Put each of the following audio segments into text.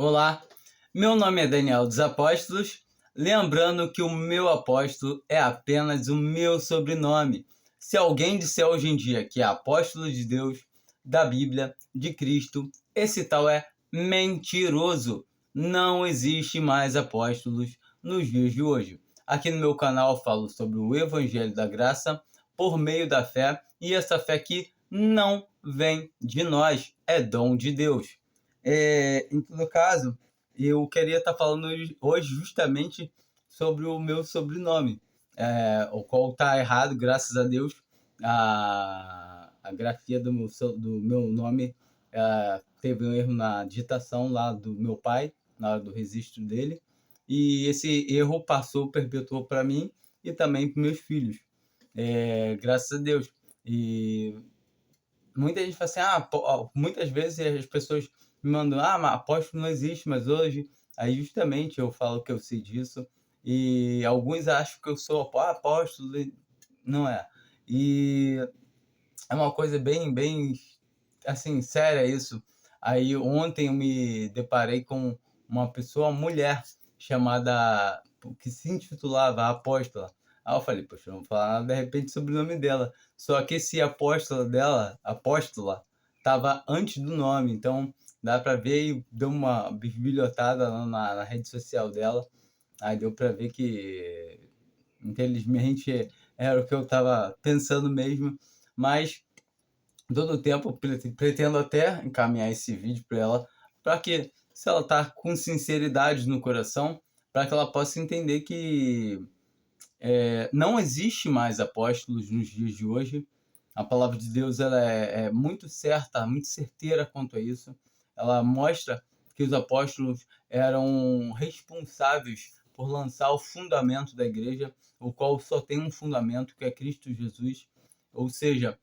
Olá, meu nome é Daniel dos Apóstolos, lembrando que o meu apóstolo é apenas o meu sobrenome. Se alguém disser hoje em dia que é apóstolo de Deus, da Bíblia, de Cristo, esse tal é mentiroso. Não existe mais apóstolos nos dias de hoje. Aqui no meu canal eu falo sobre o Evangelho da Graça por meio da fé, e essa fé aqui não vem de nós, é dom de Deus. Em todo caso, eu queria estar falando hoje justamente sobre o meu sobrenome, o qual está errado, graças a Deus. A grafia do meu nome teve um erro na digitação lá do meu pai, na hora do registro dele, e esse erro perpetuou para mim e também para meus filhos, graças a Deus. E muita gente fala assim, muitas vezes as pessoas me mandam, mas apóstolo não existe mais hoje. Aí justamente eu falo que eu sei disso. E alguns acham que eu sou apóstolo, não é. E é uma coisa bem, assim, séria isso. Aí ontem eu me deparei com uma pessoa, uma mulher, chamada, que se intitulava Apóstola. Aí eu falei, poxa, não vou falar nada de repente sobre o nome dela. Só que esse apóstola, estava antes do nome, então dá para ver, e deu uma bisbilhotada lá na rede social dela. Aí deu para ver que, infelizmente, era o que eu estava pensando mesmo, mas todo o tempo pretendo até encaminhar esse vídeo para ela, para que, se ela está com sinceridade no coração, para que ela possa entender que não existe mais apóstolos nos dias de hoje. A palavra de Deus ela é muito certa, muito certeira quanto a isso. Ela mostra que os apóstolos eram responsáveis por lançar o fundamento da igreja, o qual só tem um fundamento, que é Cristo Jesus. Ou seja,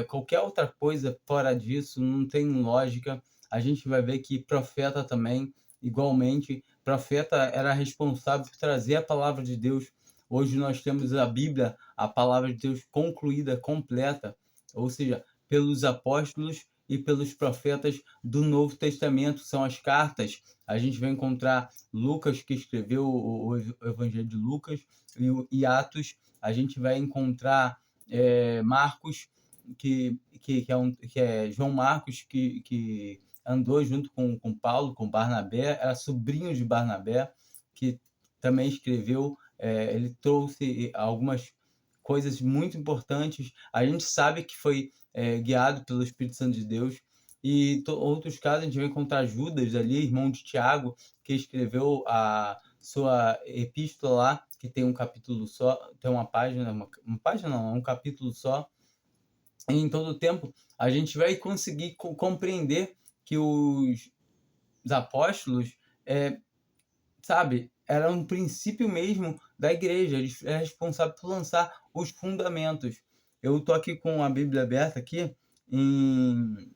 qualquer outra coisa fora disso não tem lógica. A gente vai ver que profeta também, igualmente, profeta era responsável por trazer a palavra de Deus. Hoje nós temos a Bíblia, a palavra de Deus concluída, completa, ou seja, pelos apóstolos e pelos profetas do Novo Testamento, são as cartas. A gente vai encontrar Lucas, que escreveu o Evangelho de Lucas, e Atos. A gente vai encontrar Marcos, que é João Marcos, que andou junto com Paulo, com Barnabé, era sobrinho de Barnabé, que também escreveu. Ele trouxe algumas coisas muito importantes. A gente sabe que foi guiado pelo Espírito Santo de Deus. E outros casos, a gente vai encontrar Judas ali, irmão de Tiago, que escreveu a sua epístola lá, que tem um capítulo só, tem uma página, uma página não, é um capítulo só. E em todo o tempo, a gente vai conseguir compreender que os apóstolos, sabe, era um princípio mesmo da igreja. Ele é responsável por lançar os fundamentos. Eu estou aqui com a Bíblia aberta aqui em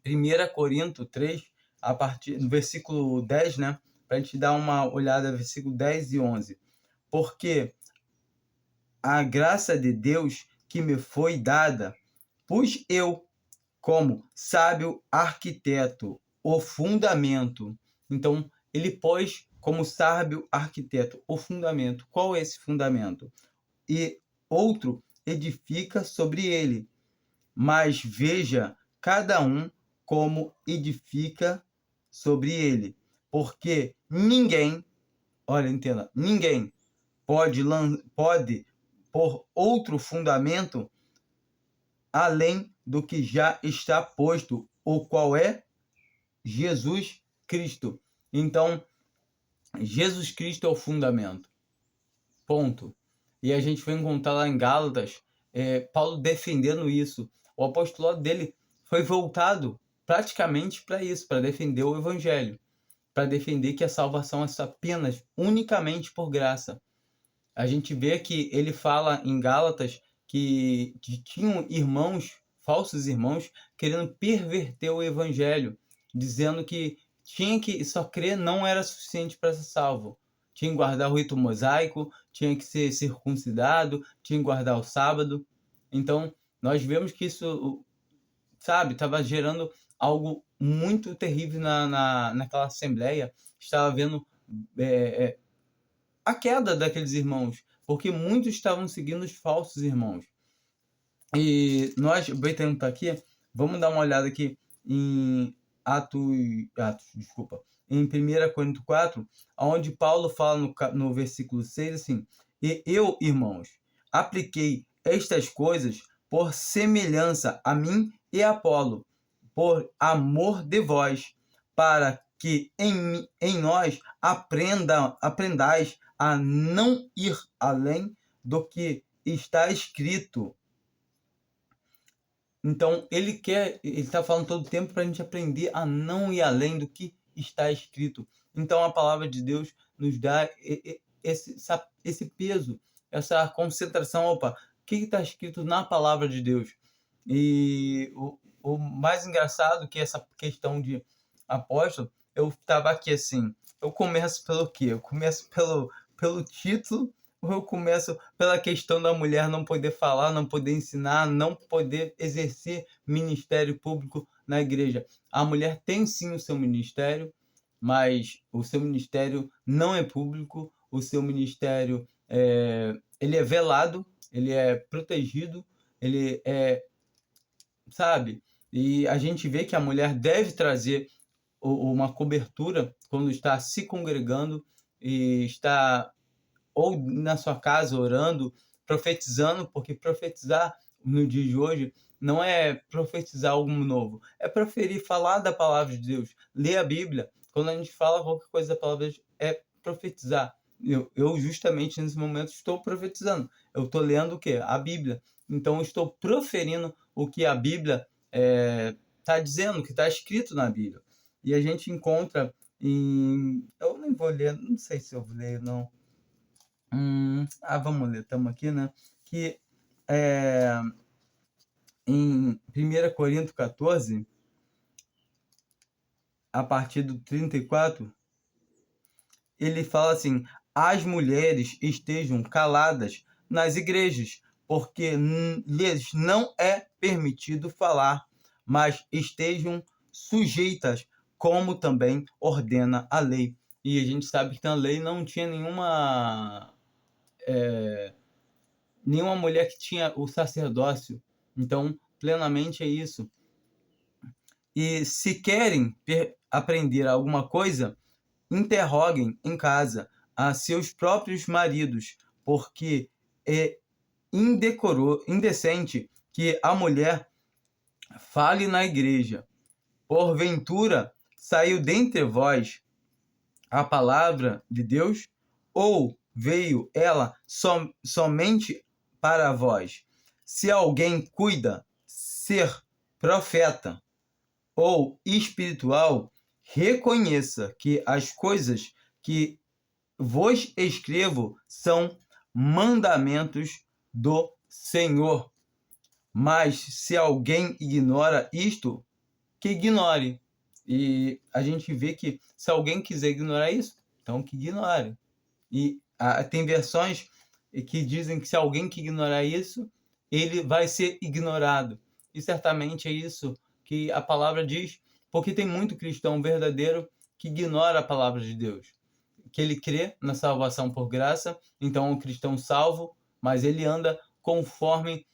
1 Corinto 3, a partir do versículo 10, né? Para a gente dar uma olhada, versículo 10 e 11. Porque a graça de Deus que me foi dada, pus eu, como sábio arquiteto, o fundamento. Então, ele pôs como sábio arquiteto o fundamento. Qual é esse fundamento? E outro edifica sobre ele. Mas veja cada um como edifica sobre ele. Porque ninguém, olha, entenda, ninguém pode pôr outro fundamento além do que já está posto, o qual é Jesus Cristo. Então, Jesus Cristo é o fundamento. Ponto. E a gente vai encontrar lá em Gálatas, Paulo defendendo isso. O apostolado dele foi voltado praticamente para isso, para defender o evangelho, para defender que a salvação é apenas, unicamente por graça. A gente vê que ele fala em Gálatas que tinham irmãos, falsos irmãos, querendo perverter o evangelho, dizendo que tinha que só crer não era suficiente para ser salvo. Tinha que guardar o rito mosaico, tinha que ser circuncidado, tinha que guardar o sábado. Então, nós vemos que isso, sabe, estava gerando algo muito terrível naquela assembleia. Estava vendo a queda daqueles irmãos, porque muitos estavam seguindo os falsos irmãos. E nós, aproveitando que está aqui, vamos dar uma olhada aqui em em 1 Coríntios 4, onde Paulo fala no versículo 6 assim: E eu, irmãos, apliquei estas coisas por semelhança a mim e a Apolo, por amor de vós, para que em nós aprendais a não ir além do que está escrito. Então, ele está falando todo o tempo para a gente aprender a não ir além do que está escrito. Então, a palavra de Deus nos dá esse peso, essa concentração. Opa, o que está escrito na palavra de Deus? E o mais engraçado que essa questão de apóstolo, eu estava aqui assim, eu começo pelo quê? Eu começo pelo título, ou eu começo pela questão da mulher não poder falar, não poder ensinar, não poder exercer ministério público na igreja? A mulher tem sim o seu ministério, mas o seu ministério não é público, o seu ministério ele é velado, ele é protegido, ele é, sabe? E a gente vê que a mulher deve trazer uma cobertura quando está se congregando e está ou na sua casa orando, profetizando, porque profetizar no dia de hoje não é profetizar algo novo, é proferir, falar da palavra de Deus, ler a Bíblia. Quando a gente fala qualquer coisa da palavra de Deus, é profetizar. Eu justamente nesse momento estou profetizando. Eu estou lendo o quê? A Bíblia. Então eu estou proferindo o que a Bíblia está dizendo, o que está escrito na Bíblia. E a gente encontra em... Eu nem vou ler, não sei se eu leio, não. Vamos ler, estamos aqui, né? Que em 1 Coríntios 14, a partir do 34, ele fala assim: as mulheres estejam caladas nas igrejas, porque lhes não é permitido falar, mas estejam sujeitas, como também ordena a lei. E a gente sabe que na lei não tinha nenhuma mulher que tinha o sacerdócio. Então, plenamente é isso. E se querem aprender alguma coisa, interroguem em casa a seus próprios maridos, porque é indecente que a mulher fale na igreja. Porventura, saiu dentre vós a palavra de Deus, ou veio ela somente para vós? Se alguém cuida ser profeta ou espiritual, reconheça que as coisas que vos escrevo são mandamentos do Senhor. Mas se alguém ignora isto, que ignore. E a gente vê que se alguém quiser ignorar isso, então que ignore. E tem versões que dizem que se alguém que ignorar isso, ele vai ser ignorado. E certamente é isso que a palavra diz, porque tem muito cristão verdadeiro que ignora a palavra de Deus. Que ele crê na salvação por graça, então é um cristão salvo, mas ele anda conforme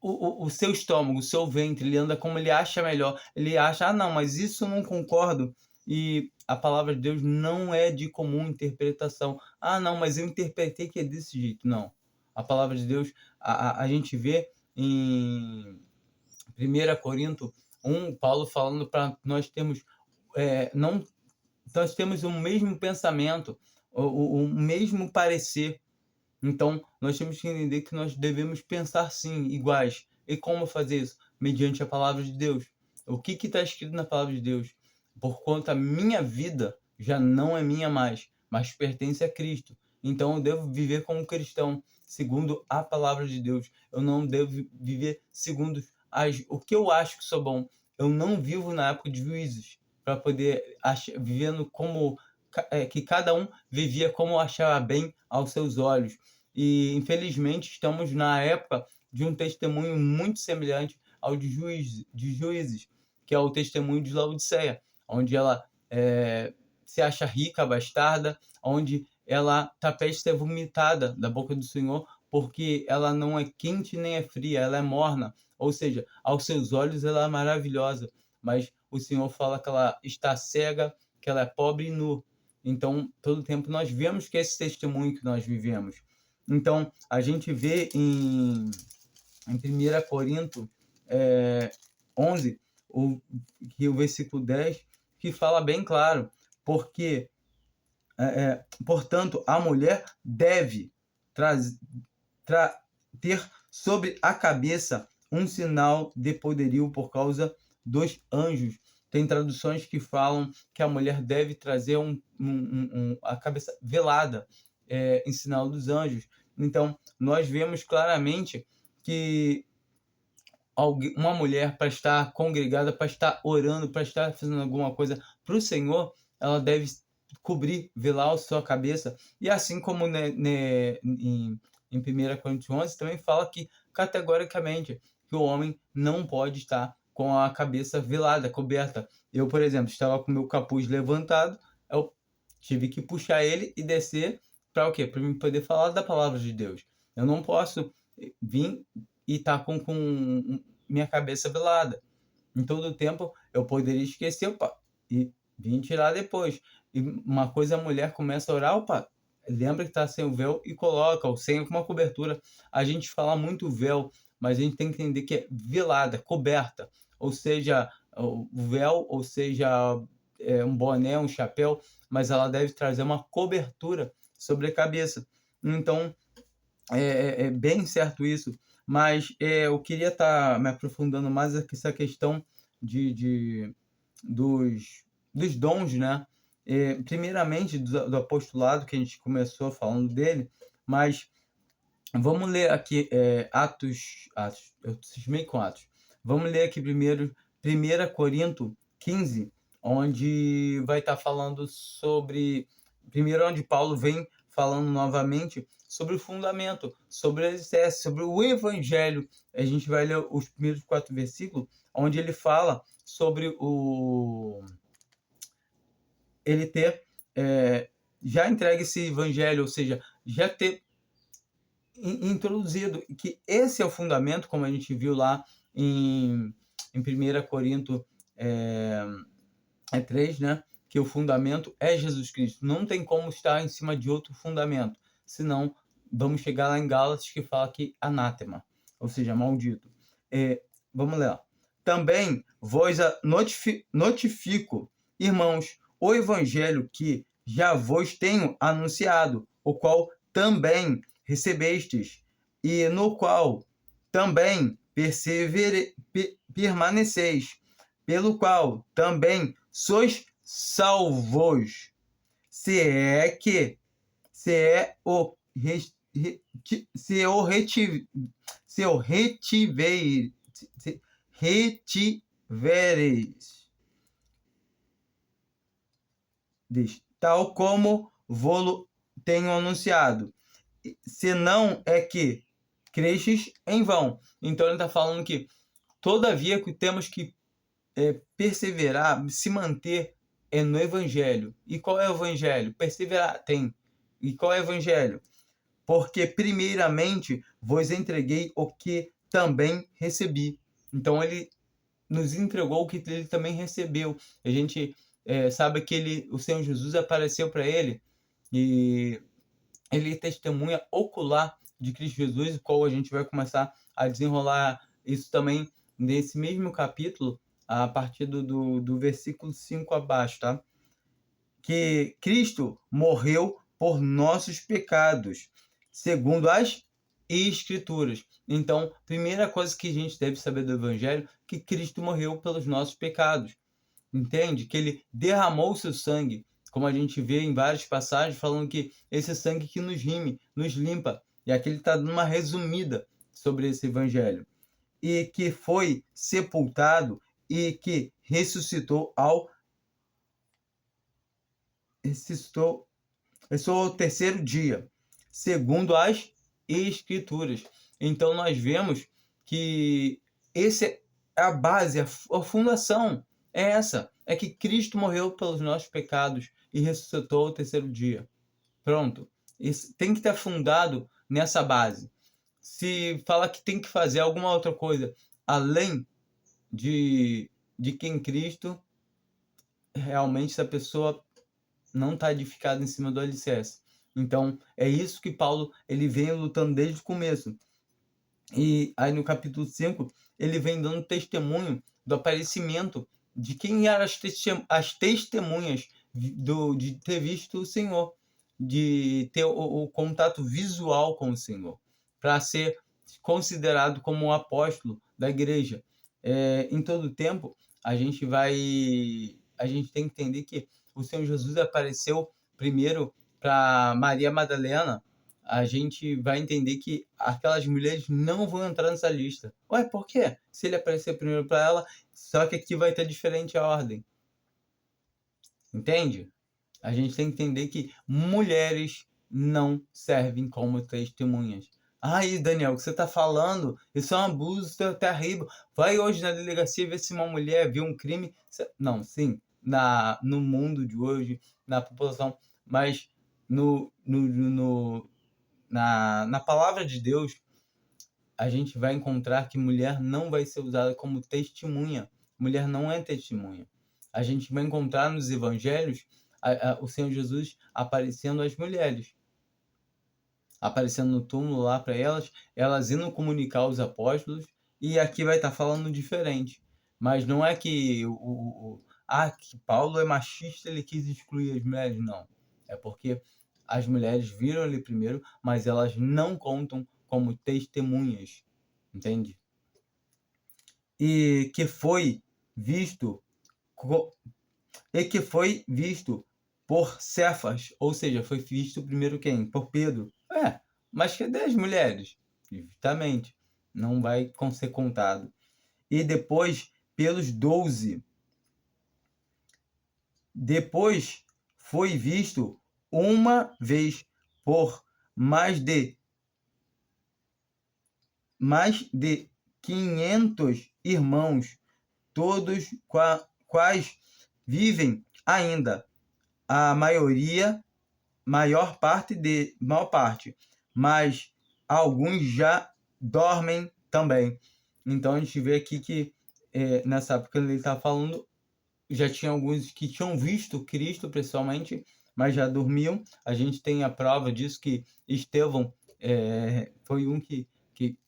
o seu estômago, o seu ventre, ele anda como ele acha melhor. Ele acha, não, mas isso eu não concordo. E a palavra de Deus não é de comum interpretação. Não, mas eu interpretei que é desse jeito. Não. A palavra de Deus, a gente vê em 1 Coríntios 1, Paulo falando para nós termos, nós temos o mesmo pensamento, o mesmo parecer. Então, nós temos que entender que nós devemos pensar sim, iguais. E como fazer isso? Mediante a palavra de Deus. O que está escrito na palavra de Deus? Porquanto a minha vida já não é minha mais, mas pertence a Cristo. Então, eu devo viver como cristão, segundo a palavra de Deus. Eu não devo viver segundo o que eu acho que sou bom. Eu não vivo na época de juízes, para poder vivendo como que cada um vivia como achava bem aos seus olhos. E, infelizmente, estamos na época de um testemunho muito semelhante ao de juízes, que é o testemunho de Laodiceia, onde ela se acha rica, bastarda, onde ela está prestes a ser vomitada da boca do Senhor, porque ela não é quente nem é fria, ela é morna. Ou seja, aos seus olhos ela é maravilhosa, mas o Senhor fala que ela está cega, que ela é pobre e nu. Então, todo tempo nós vemos que é esse testemunho que nós vivemos. Então, a gente vê em 1 Coríntios 11, que o versículo 10, que fala bem claro, porque, portanto, a mulher deve ter sobre a cabeça um sinal de poderio por causa dos anjos. Tem traduções que falam que a mulher deve trazer a cabeça velada, em sinal dos anjos. Então, nós vemos claramente que uma mulher, para estar congregada, para estar orando, para estar fazendo alguma coisa para o Senhor, ela deve cobrir, velar a sua cabeça. E assim como em 1 Coríntios 11, também fala que, categoricamente, que o homem não pode estar com a cabeça velada, coberta. Eu, por exemplo, estava com o meu capuz levantado, eu tive que puxar ele e descer para o quê? Para eu poder falar da palavra de Deus. Eu não posso vir e estar com minha cabeça velada. Em todo o tempo, eu poderia esquecer, opa, e vir tirar depois. E uma coisa, a mulher começa a orar, opa, lembra que está sem o véu e coloca, ou sem alguma cobertura. A gente fala muito véu, mas a gente tem que entender que é velada, coberta. Ou seja, o véu, ou seja, um boné, um chapéu, mas ela deve trazer uma cobertura sobre a cabeça. Então, é bem certo isso, mas eu queria estar me aprofundando mais nessa questão dos dons, né? Primeiramente do apostolado, que a gente começou falando dele, mas vamos ler aqui Atos, eu cismei com Atos. Vamos ler aqui primeiro 1 Coríntios 15, onde vai estar falando sobre, primeiro onde Paulo vem falando novamente sobre o fundamento, sobre o alicerce, sobre o evangelho. A gente vai ler os primeiros 4 versículos, onde ele fala sobre ele ter já entregue esse evangelho, ou seja, já ter introduzido que esse é o fundamento, como a gente viu lá em 1 Coríntios 3, né? Que o fundamento é Jesus Cristo. Não tem como estar em cima de outro fundamento, senão vamos chegar lá em Gálatas que fala que anátema, ou seja, maldito. Vamos lá. Também vos notifico, irmãos, o evangelho que já vos tenho anunciado, o qual também recebestes, e no qual também permaneceis, pelo qual também sois salvos, se retiveres, tal como vos tenho anunciado, se não é que cresces em vão. Então ele está falando que todavia que temos que perseverar, se manter no evangelho. E qual é o evangelho? Perseverar tem. E qual é o evangelho? Porque primeiramente vos entreguei o que também recebi. Então ele nos entregou o que ele também recebeu. A gente sabe que o Senhor Jesus apareceu para ele e ele testemunha ocular de Cristo Jesus, o qual a gente vai começar a desenrolar isso também nesse mesmo capítulo, a partir do versículo 5 abaixo, tá? Que Cristo morreu por nossos pecados, segundo as Escrituras. Então, primeira coisa que a gente deve saber do Evangelho, que Cristo morreu pelos nossos pecados. Entende? Que ele derramou o seu sangue, como a gente vê em várias passagens, falando que esse sangue que nos rime, nos limpa. E aqui ele está dando uma resumida sobre esse Evangelho. E que foi sepultado e que ressuscitou ao terceiro dia, segundo as Escrituras. Então nós vemos que esse a base, a fundação é essa. É que Cristo morreu pelos nossos pecados e ressuscitou ao terceiro dia. Pronto. Isso tem que estar fundado nessa base. Se fala que tem que fazer alguma outra coisa além de quem Cristo, realmente essa pessoa não está edificada em cima do alicerce. Então, é isso que Paulo ele vem lutando desde o começo. E aí no capítulo 5, ele vem dando testemunho do aparecimento de quem eram as testemunhas de ter visto o Senhor, de ter o contato visual com o Senhor, para ser considerado como um apóstolo da igreja. Em todo tempo, a gente tem que entender que o Senhor Jesus apareceu primeiro para Maria Madalena. A gente vai entender que aquelas mulheres não vão entrar nessa lista. Ué, por quê? Se ele aparecer primeiro para ela, só que aqui vai ter diferente a ordem. Entende? A gente tem que entender que mulheres não servem como testemunhas. Aí, Daniel, o que você está falando? Isso é um abuso terrível. Vai hoje na delegacia ver se uma mulher viu um crime. Não, sim, no mundo de hoje, na população, mas na palavra de Deus, a gente vai encontrar que mulher não vai ser usada como testemunha. Mulher não é testemunha. A gente vai encontrar nos evangelhos o Senhor Jesus aparecendo às mulheres. Aparecendo no túmulo lá para elas indo comunicar aos apóstolos, e aqui vai estar falando diferente. Mas não é que que Paulo é machista, ele quis excluir as mulheres, não. É porque as mulheres viram ele primeiro, mas elas não contam como testemunhas, entende? E que foi visto por Cefas, ou seja, foi visto primeiro quem? Por Pedro. Mas cadê as mulheres? Justamente, não vai ser contado. E depois pelos 12. Depois foi visto uma vez por mais de 500 irmãos, todos quais vivem ainda. A maior parte, mas alguns já dormem também. Então a gente vê aqui que nessa época ele está falando, já tinha alguns que tinham visto Cristo pessoalmente, mas já dormiam. A gente tem a prova disso, que Estevão foi um que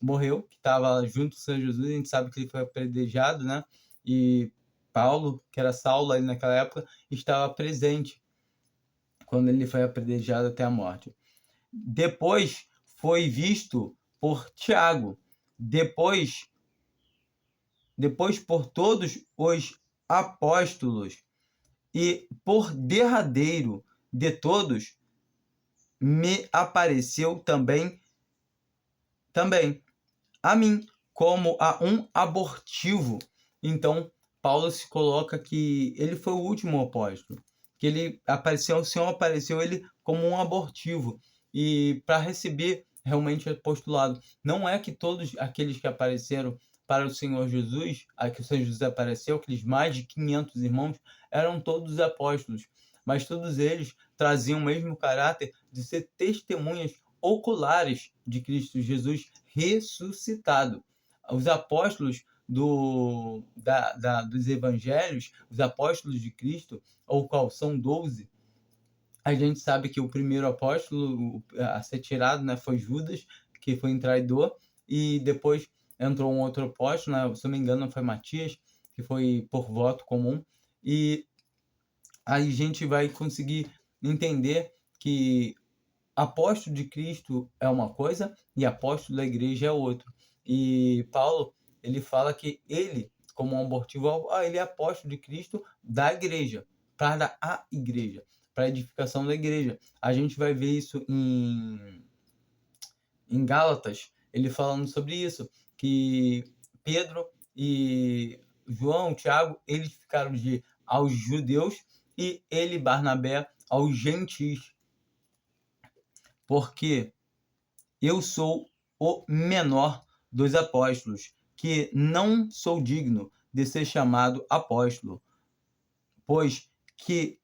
morreu, que estava junto com São Jesus. A gente sabe que ele foi apedrejado, né? E Paulo, que era Saulo ali naquela época, estava presente quando ele foi apedrejado até a morte. Depois foi visto por Tiago, depois por todos os apóstolos, e por derradeiro de todos me apareceu também a mim, como a um abortivo. Então Paulo se coloca que ele foi o último apóstolo, que ele apareceu, o Senhor apareceu ele como um abortivo, e para receber realmente o apostolado. Não é que todos aqueles que apareceram para o Senhor Jesus, que o Senhor Jesus apareceu, aqueles mais de 500 irmãos, eram todos apóstolos, mas todos eles traziam o mesmo caráter de ser testemunhas oculares de Cristo Jesus ressuscitado. Os apóstolos dos evangelhos, os apóstolos de Cristo, ou qual são 12, a gente sabe que o primeiro apóstolo a ser tirado, né, foi Judas, que foi um traidor, e depois entrou um outro apóstolo, né, se eu não me engano foi Matias, que foi por voto comum, e aí a gente vai conseguir entender que apóstolo de Cristo é uma coisa e apóstolo da igreja é outro. E Paulo, ele fala que ele, como um abortivo, ele é apóstolo de Cristo da igreja, para a igreja, para a edificação da igreja. A gente vai ver isso em Gálatas, ele falando sobre isso, que Pedro e João, Tiago, eles ficaram aos judeus, e ele, Barnabé, aos gentis. Porque eu sou o menor dos apóstolos, que não sou digno de ser chamado apóstolo, pois que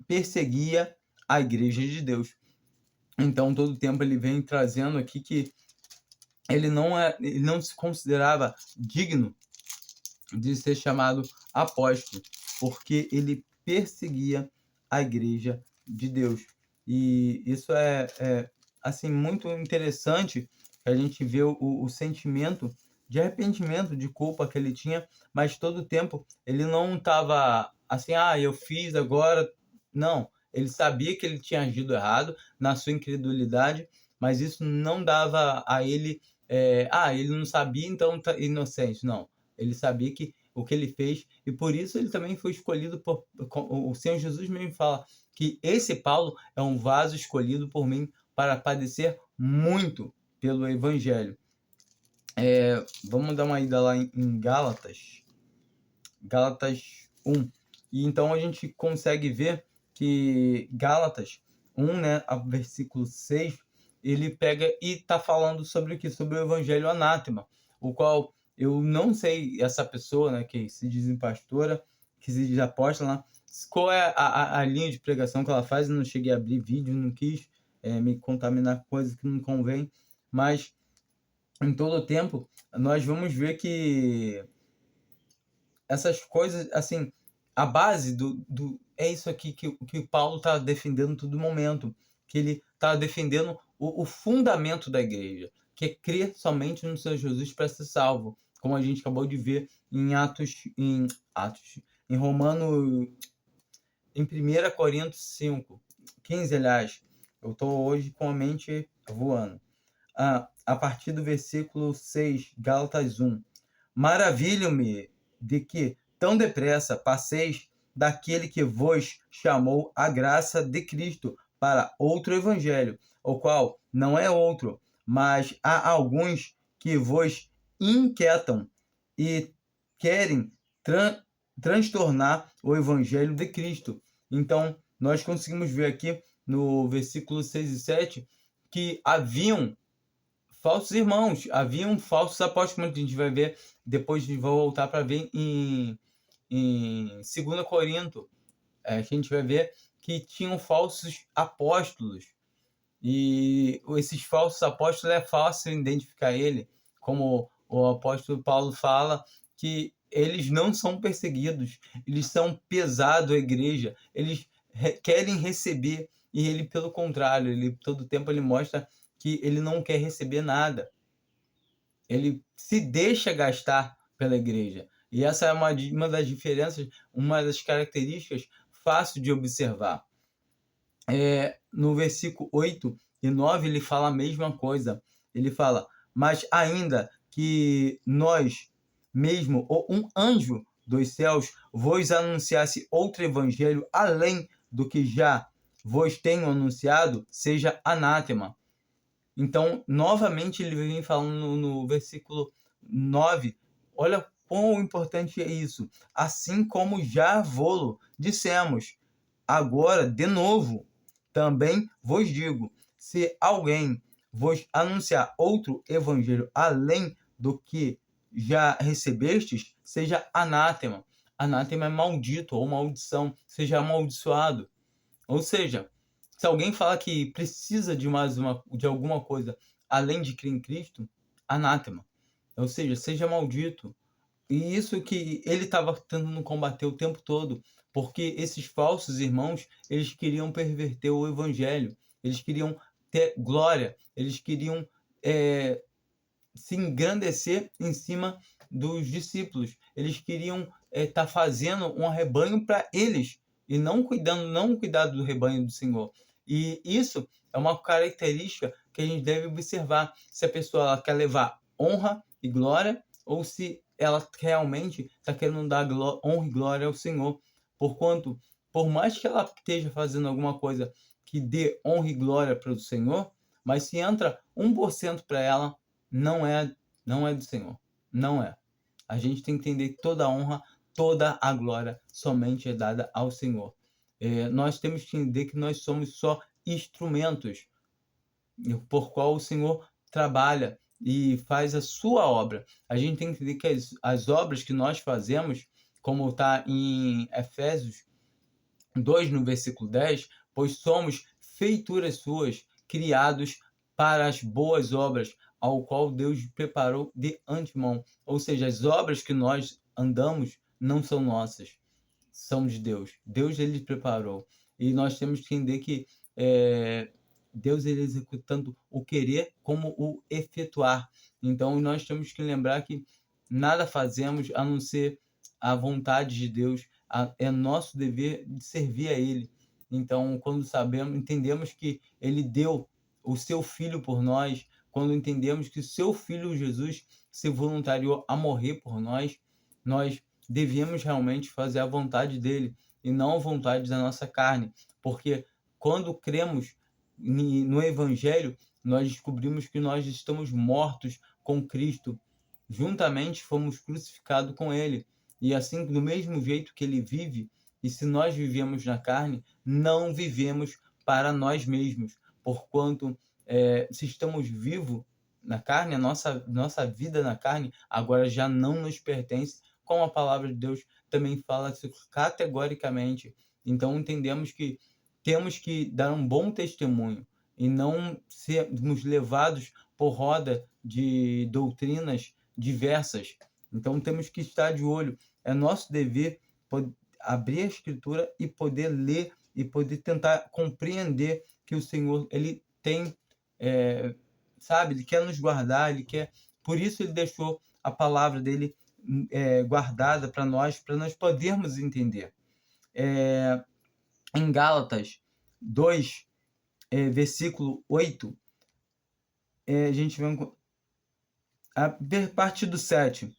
perseguia a igreja de Deus. Então, todo tempo ele vem trazendo aqui que ele não se considerava digno de ser chamado apóstolo, porque ele perseguia a igreja de Deus. E isso é assim, muito interessante, que a gente vê o sentimento de arrependimento, de culpa que ele tinha, mas todo o tempo ele não estava assim, eu fiz agora. Não, ele sabia que ele tinha agido errado na sua incredulidade, mas isso não dava a ele, ele não sabia, então tá inocente. Não, ele sabia que o que ele fez, e por isso ele também foi escolhido o Senhor Jesus mesmo fala que esse Paulo é um vaso escolhido por mim para padecer muito pelo evangelho. Vamos dar uma ida lá em Gálatas 1. E então a gente consegue ver que Gálatas 1, né, versículo 6, ele pega e está falando sobre o que? Sobre o evangelho anátema, o qual eu não sei, essa pessoa, né, que se diz pastora, que se diz apóstola, né, qual é a linha de pregação que ela faz. Eu não cheguei a abrir vídeo, não quis me contaminar com coisas que não convém, mas em todo o tempo nós vamos ver que essas coisas, assim, a base é isso aqui que o Paulo está defendendo todo momento, que ele está defendendo o fundamento da igreja, que é crer somente no Senhor Jesus para ser salvo, como a gente acabou de ver em em 1 Coríntios 5, 15, aliás. Eu estou hoje com a mente voando. A partir do versículo 6, Gálatas 1. Maravilho-me de que tão depressa passeis daquele que vos chamou a graça de Cristo para outro evangelho, o qual não é outro, mas há alguns que vos inquietam e querem transtornar o evangelho de Cristo. Então, nós conseguimos ver aqui no versículo 6 e 7 que haviam falsos irmãos, haviam falsos apóstolos, como a gente vai ver depois, vou voltar para ver em 2 Coríntios, a gente vai ver que tinham falsos apóstolos, e esses falsos apóstolos é fácil identificar ele, como o apóstolo Paulo fala, que eles não são perseguidos, eles são pesados à igreja, eles querem receber, e ele, pelo contrário, ele todo tempo ele mostra que ele não quer receber nada. Ele se deixa gastar pela igreja. E essa é uma das diferenças, uma das características fácil de observar. No versículo 8 e 9 ele fala a mesma coisa. Ele fala, mas ainda que nós mesmo, ou um anjo dos céus, vos anunciasse outro evangelho além do que já vos tenho anunciado, seja anátema. Então, novamente, ele vem falando no versículo 9. Olha quão importante é isso. Assim como já vô-lo dissemos, agora, de novo, também vos digo, se alguém vos anunciar outro evangelho além do que já recebestes, seja anátema. Anátema é maldito ou maldição, seja amaldiçoado. Ou seja, se alguém fala que precisa de de alguma coisa além de crer em Cristo, anátema. Ou seja, seja maldito. E isso que ele estava tentando combater o tempo todo, porque esses falsos irmãos, eles queriam perverter o evangelho, eles queriam ter glória, eles queriam se engrandecer em cima dos discípulos, eles queriam estar fazendo um rebanho para eles, e não cuidar do rebanho do Senhor. E isso é uma característica que a gente deve observar, se a pessoa ela quer levar honra e glória, ou se ela realmente está querendo dar honra e glória ao Senhor. Porquanto, por mais que ela esteja fazendo alguma coisa que dê honra e glória para o Senhor, mas se entra 1% para ela, não é do Senhor. Não é. A gente tem que entender que toda a honra, toda a glória somente é dada ao Senhor. Nós temos que entender que nós somos só instrumentos por qual o Senhor trabalha. e faz a sua obra. A gente tem que entender que as obras que nós fazemos, como está em Efésios 2, no versículo 10, pois somos feituras suas, criados para as boas obras, ao qual Deus preparou de antemão. Ou seja, as obras que nós andamos não são nossas, são de Deus. Deus, ele preparou. E nós temos que entender que Deus, ele executa tanto o querer como o efetuar. Então, nós temos que lembrar que nada fazemos a não ser a vontade de Deus. É nosso dever de servir a Ele. Então, quando entendemos que Ele deu o seu Filho por nós, quando entendemos que o seu Filho Jesus se voluntariou a morrer por nós, nós devemos realmente fazer a vontade dele e não a vontade da nossa carne, porque quando cremos no Evangelho, nós descobrimos que nós estamos mortos com Cristo, juntamente fomos crucificados com Ele, e assim, do mesmo jeito que Ele vive, e se nós vivemos na carne, não vivemos para nós mesmos, porquanto se estamos vivos na carne, a nossa vida na carne agora já não nos pertence, como a palavra de Deus também fala categoricamente. Então entendemos que temos que dar um bom testemunho e não sermos levados por roda de doutrinas diversas. Então temos que estar de olho. É nosso dever abrir a Escritura e poder ler e poder tentar compreender que o Senhor, ele tem, sabe, ele quer nos guardar, ele quer. Por isso ele deixou a palavra dele guardada para nós podermos entender. Em Gálatas 2, versículo 8, a gente vê a partir do 7.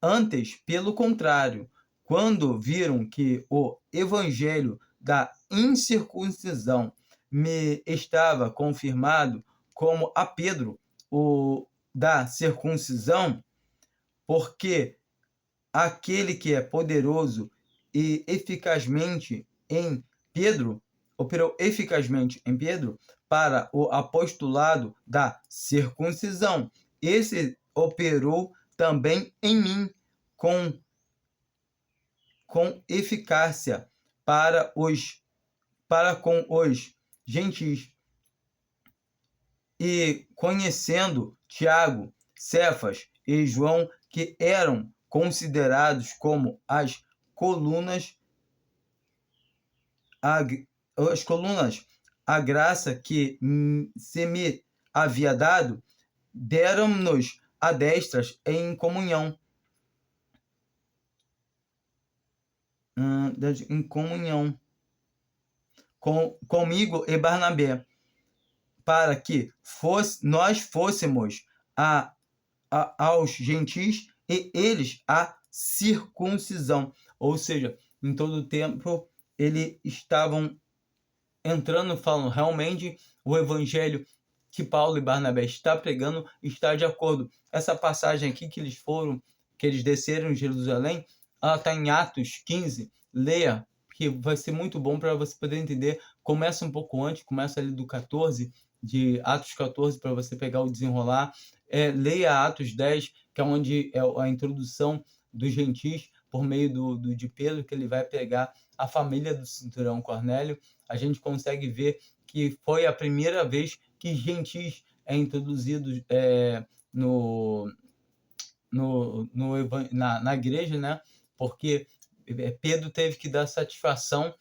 Antes, pelo contrário, quando viram que o evangelho da incircuncisão me estava confirmado como a Pedro, o da circuncisão, porque aquele que é poderoso e eficazmente em Pedro, operou eficazmente em Pedro para o apostolado da circuncisão. Esse operou também em mim com eficácia para com os gentis. E conhecendo Tiago, Cefas e João, que eram considerados como as colunas, a graça que se me havia dado, deram-nos a destras em comunhão. Comigo e Barnabé, para que nós fôssemos aos gentis e eles a circuncisão. Ou seja, em todo o tempo eles estavam entrando, falando realmente o evangelho que Paulo e Barnabé está pregando está de acordo. Essa passagem aqui que eles desceram em Jerusalém, ela está em Atos 15. Leia, que vai ser muito bom para você poder entender. Começa um pouco antes, começa ali do 14, de Atos 14, para você pegar o desenrolar. Leia Atos 10, que é onde é a introdução dos gentis, por meio de Pedro, que ele vai pegar a família do centurião Cornélio. A gente consegue ver que foi a primeira vez que gentis é introduzido na igreja, né? Porque Pedro teve que dar satisfação,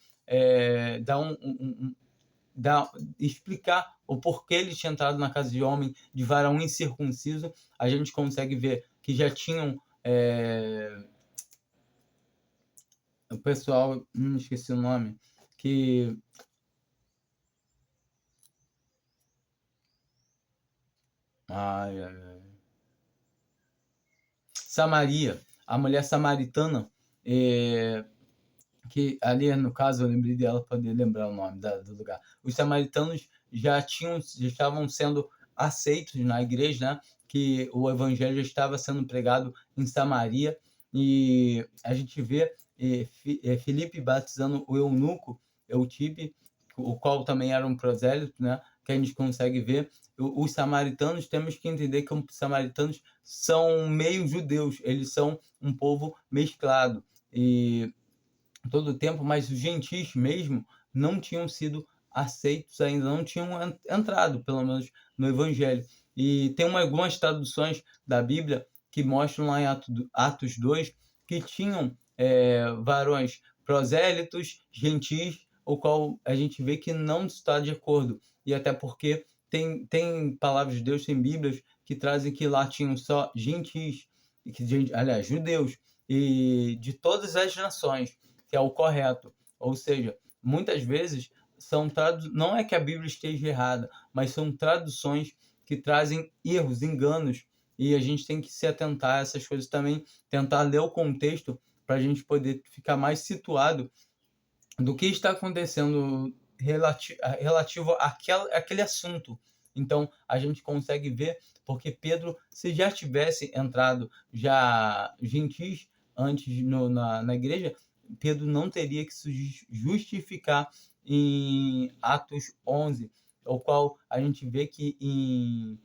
explicar o porquê ele tinha entrado na casa de homem de varão incircunciso. A gente consegue ver que já tinham o pessoal, esqueci o nome, que Samaria, a mulher samaritana, que ali no caso eu lembrei dela para poder lembrar o nome do lugar. Os samaritanos já estavam sendo aceitos na igreja, né? Que o evangelho já estava sendo pregado em Samaria, e a gente vê Filipe batizando o eunuco Eutipe, o qual também era um prosélito, né? que a gente consegue ver. Os samaritanos, temos que entender que os samaritanos são meio judeus, eles são um povo mesclado, e todo o tempo, mas os gentis mesmo não tinham sido aceitos ainda, não tinham entrado, pelo menos, no Evangelho. E tem algumas traduções da Bíblia que mostram lá em Atos 2 que tinham varões prosélitos, gentis, o qual a gente vê que não está de acordo. E até porque tem palavras de Deus, tem Bíblias que trazem que lá tinham só gentis, aliás, judeus, e de todas as nações, que é o correto. Ou seja, muitas vezes não é que a Bíblia esteja errada, mas são traduções que trazem erros, enganos, e a gente tem que se atentar a essas coisas também, tentar ler o contexto para a gente poder ficar mais situado do que está acontecendo relativo àquele assunto. Então, a gente consegue ver, porque Pedro, se já tivesse entrado já gentis antes na igreja, Pedro não teria que se justificar em Atos 11, o qual a gente vê que em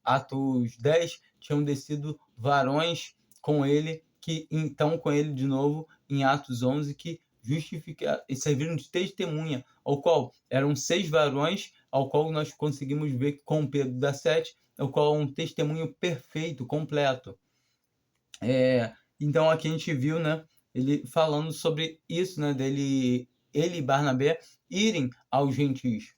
Atos 10 tinham descido varões com ele, que então com ele de novo em Atos 11, que justificaram e serviram de testemunha, ao qual eram 6 varões, ao qual nós conseguimos ver com Pedro dá 7, ao qual é um testemunho perfeito, completo. Então aqui a gente viu, né, ele falando sobre isso, né, ele e Barnabé irem aos gentis.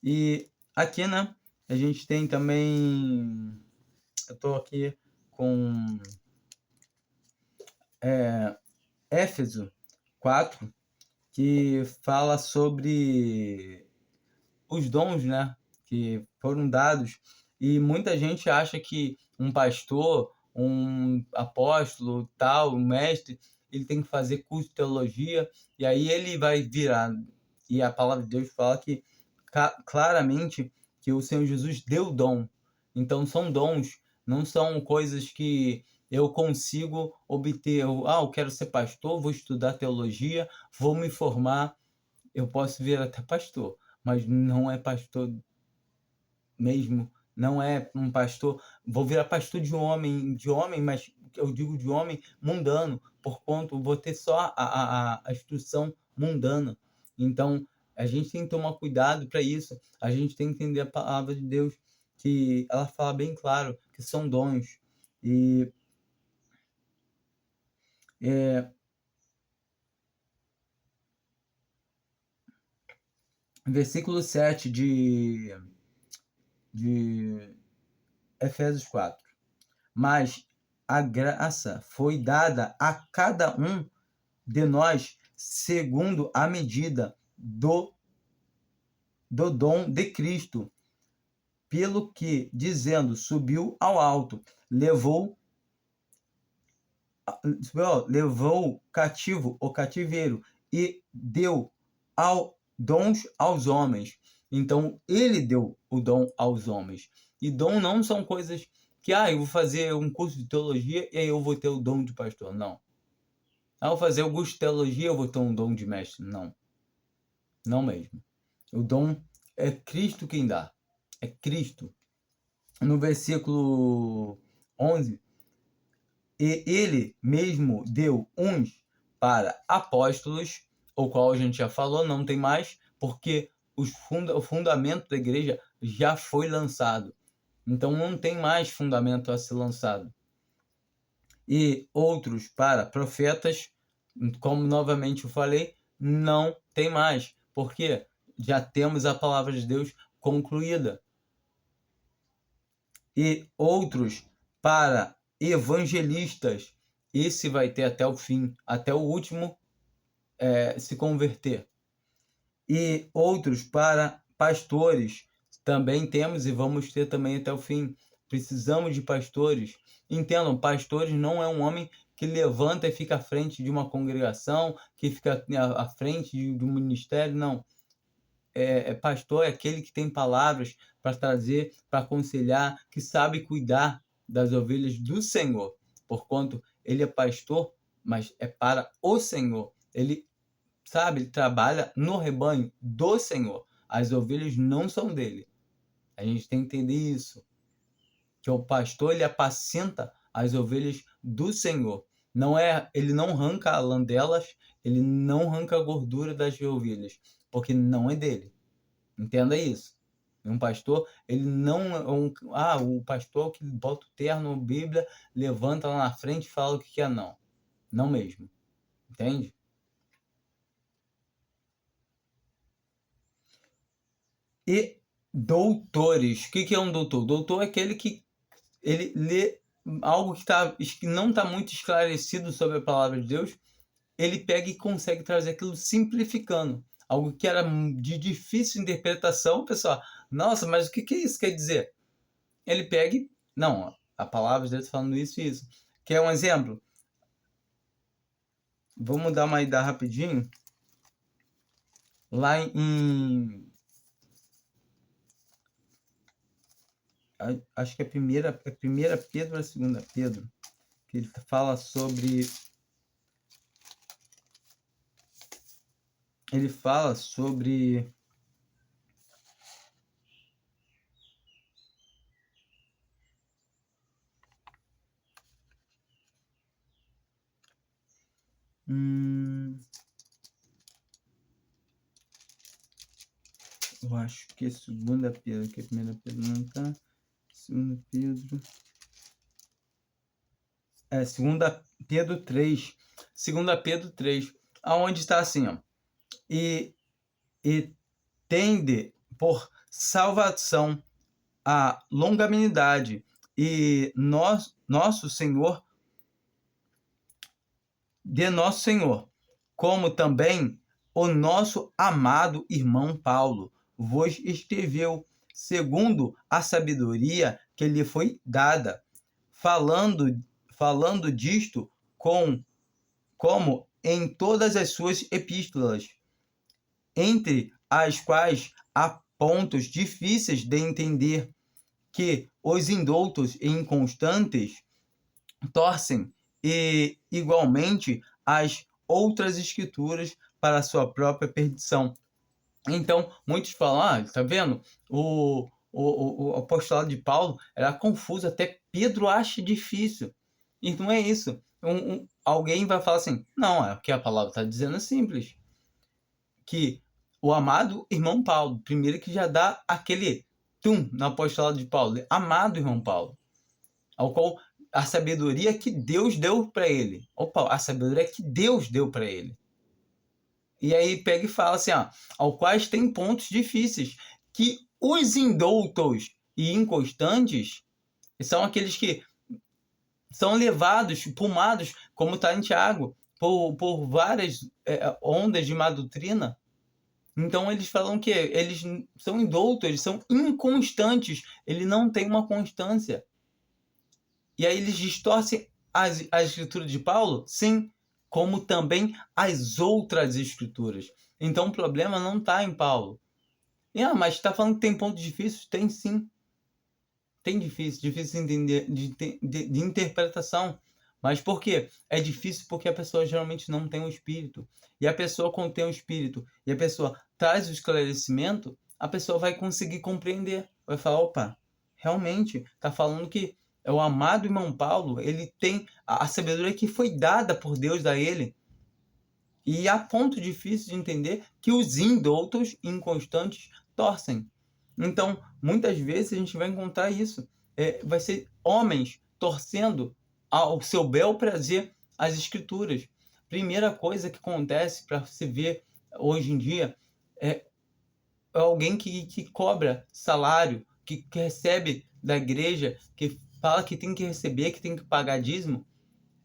E aqui, né, a gente tem também, eu estou aqui com Éfeso 4, que fala sobre os dons, né, que foram dados. E muita gente acha que um pastor, um apóstolo, tal, um mestre, ele tem que fazer curso de teologia, e aí ele vai virar. E a palavra de Deus fala que claramente que o Senhor Jesus deu dom. Então são dons, não são coisas que eu consigo obter. Eu quero ser pastor, vou estudar teologia, vou me formar, eu posso vir até pastor, mas não é pastor mesmo, não é um pastor. Vou virar pastor de homem, mas eu digo de homem mundano, por quanto vou ter só a instrução mundana. Então, a gente tem que tomar cuidado para isso. A gente tem que entender a palavra de Deus, que ela fala bem claro que são dons. E versículo 7 de Efésios 4. Mas a graça foi dada a cada um de nós segundo a medida do dom de Cristo, pelo que, dizendo, subiu ao alto, levou cativo o cativeiro e deu dons aos homens. Então, ele deu o dom aos homens. E dom não são coisas que, eu vou fazer um curso de teologia e aí eu vou ter o dom de pastor. Não. Ao fazer o curso de teologia, eu vou ter um dom de mestre. Não. Não mesmo. O dom é Cristo quem dá. É Cristo. No versículo 11, e ele mesmo deu uns para apóstolos, o qual a gente já falou, não tem mais, porque o fundamento da igreja já foi lançado. Então não tem mais fundamento a ser lançado. E outros para profetas, como novamente eu falei, não tem mais, porque já temos a palavra de Deus concluída. E outros para evangelistas, esse vai ter até o fim, até o último se converter. E outros para pastores, também temos e vamos ter também até o fim. Precisamos de pastores. Entendam, pastores não é um homem que levanta e fica à frente de uma congregação, que fica à frente de um ministério, não. Pastor é aquele que tem palavras para trazer, para aconselhar, que sabe cuidar das ovelhas do Senhor. Porquanto ele é pastor, mas é para o Senhor. Ele sabe? Ele trabalha no rebanho do Senhor. As ovelhas não são dele. A gente tem que entender isso. Que o pastor, ele apacenta as ovelhas do Senhor. Não é, ele não arranca a lã delas, ele não arranca a gordura das ovelhas, porque não é dele. Entenda isso. Um pastor, ele não é o pastor que bota o terno, a Bíblia, levanta lá na frente e fala o que quer, não. Não mesmo. Entende? E doutores. O que é um doutor? Doutor é aquele que ele lê algo que não está muito esclarecido sobre a palavra de Deus, ele pega e consegue trazer aquilo simplificando. Algo que era de difícil interpretação, pessoal. Nossa, mas o que isso quer dizer? Ele pega e... Não, a palavra de Deus está falando isso e isso. Quer um exemplo? Vamos dar uma ida rapidinho. Lá em... Acho que é a primeira Pedro ou a segunda Pedro, que ele fala sobre... Ele fala sobre... eu acho que é segunda Pedro, que a primeira Pedro não tá. Segunda Pedro... segunda Pedro 3. Segunda Pedro 3. Aonde está assim, ó. E tende por salvação a longanimidade e nosso Senhor, de nosso Senhor, como também o nosso amado irmão Paulo vos escreveu, segundo a sabedoria que lhe foi dada, falando disto como em todas as suas epístolas, entre as quais há pontos difíceis de entender, que os indoutos e inconstantes torcem e igualmente as outras escrituras para a sua própria perdição. Então, muitos falam, tá vendo? O apostolado de Paulo era confuso, até Pedro acha difícil. E não é isso. Alguém vai falar assim, não, é o que a palavra está dizendo é simples. Que o amado irmão Paulo, primeiro que já dá aquele no apostolado de Paulo, amado irmão Paulo, ao qual a sabedoria que Deus deu para ele. Opa, a sabedoria que Deus deu para ele. E aí pega e fala assim, ao quais tem pontos difíceis, que os indoutos e inconstantes são aqueles que são levados, pumados, como está em Tiago, por várias ondas de má doutrina. Então eles falam que eles são indoutos, eles são inconstantes, ele não tem uma constância. E aí eles distorcem a escritura de Paulo? Sim, como também as outras escrituras. Então o problema não está em Paulo. Mas está falando que tem pontos difíceis? Tem sim. Tem difícil de entender, de interpretação. Mas por quê? É difícil porque a pessoa geralmente não tem o espírito. E a pessoa, quando tem o espírito e a pessoa traz o esclarecimento, a pessoa vai conseguir compreender. Vai falar, opa, realmente, está falando que é o amado irmão Paulo, ele tem a sabedoria que foi dada por Deus a ele. E há ponto difícil de entender que os indoutos, inconstantes, torcem. Então, muitas vezes a gente vai encontrar isso. Vai ser homens torcendo ao seu bel prazer as escrituras. Primeira coisa que acontece para se ver hoje em dia é alguém que cobra salário, que recebe da igreja, que fala que tem que receber, que tem que pagar dízimo.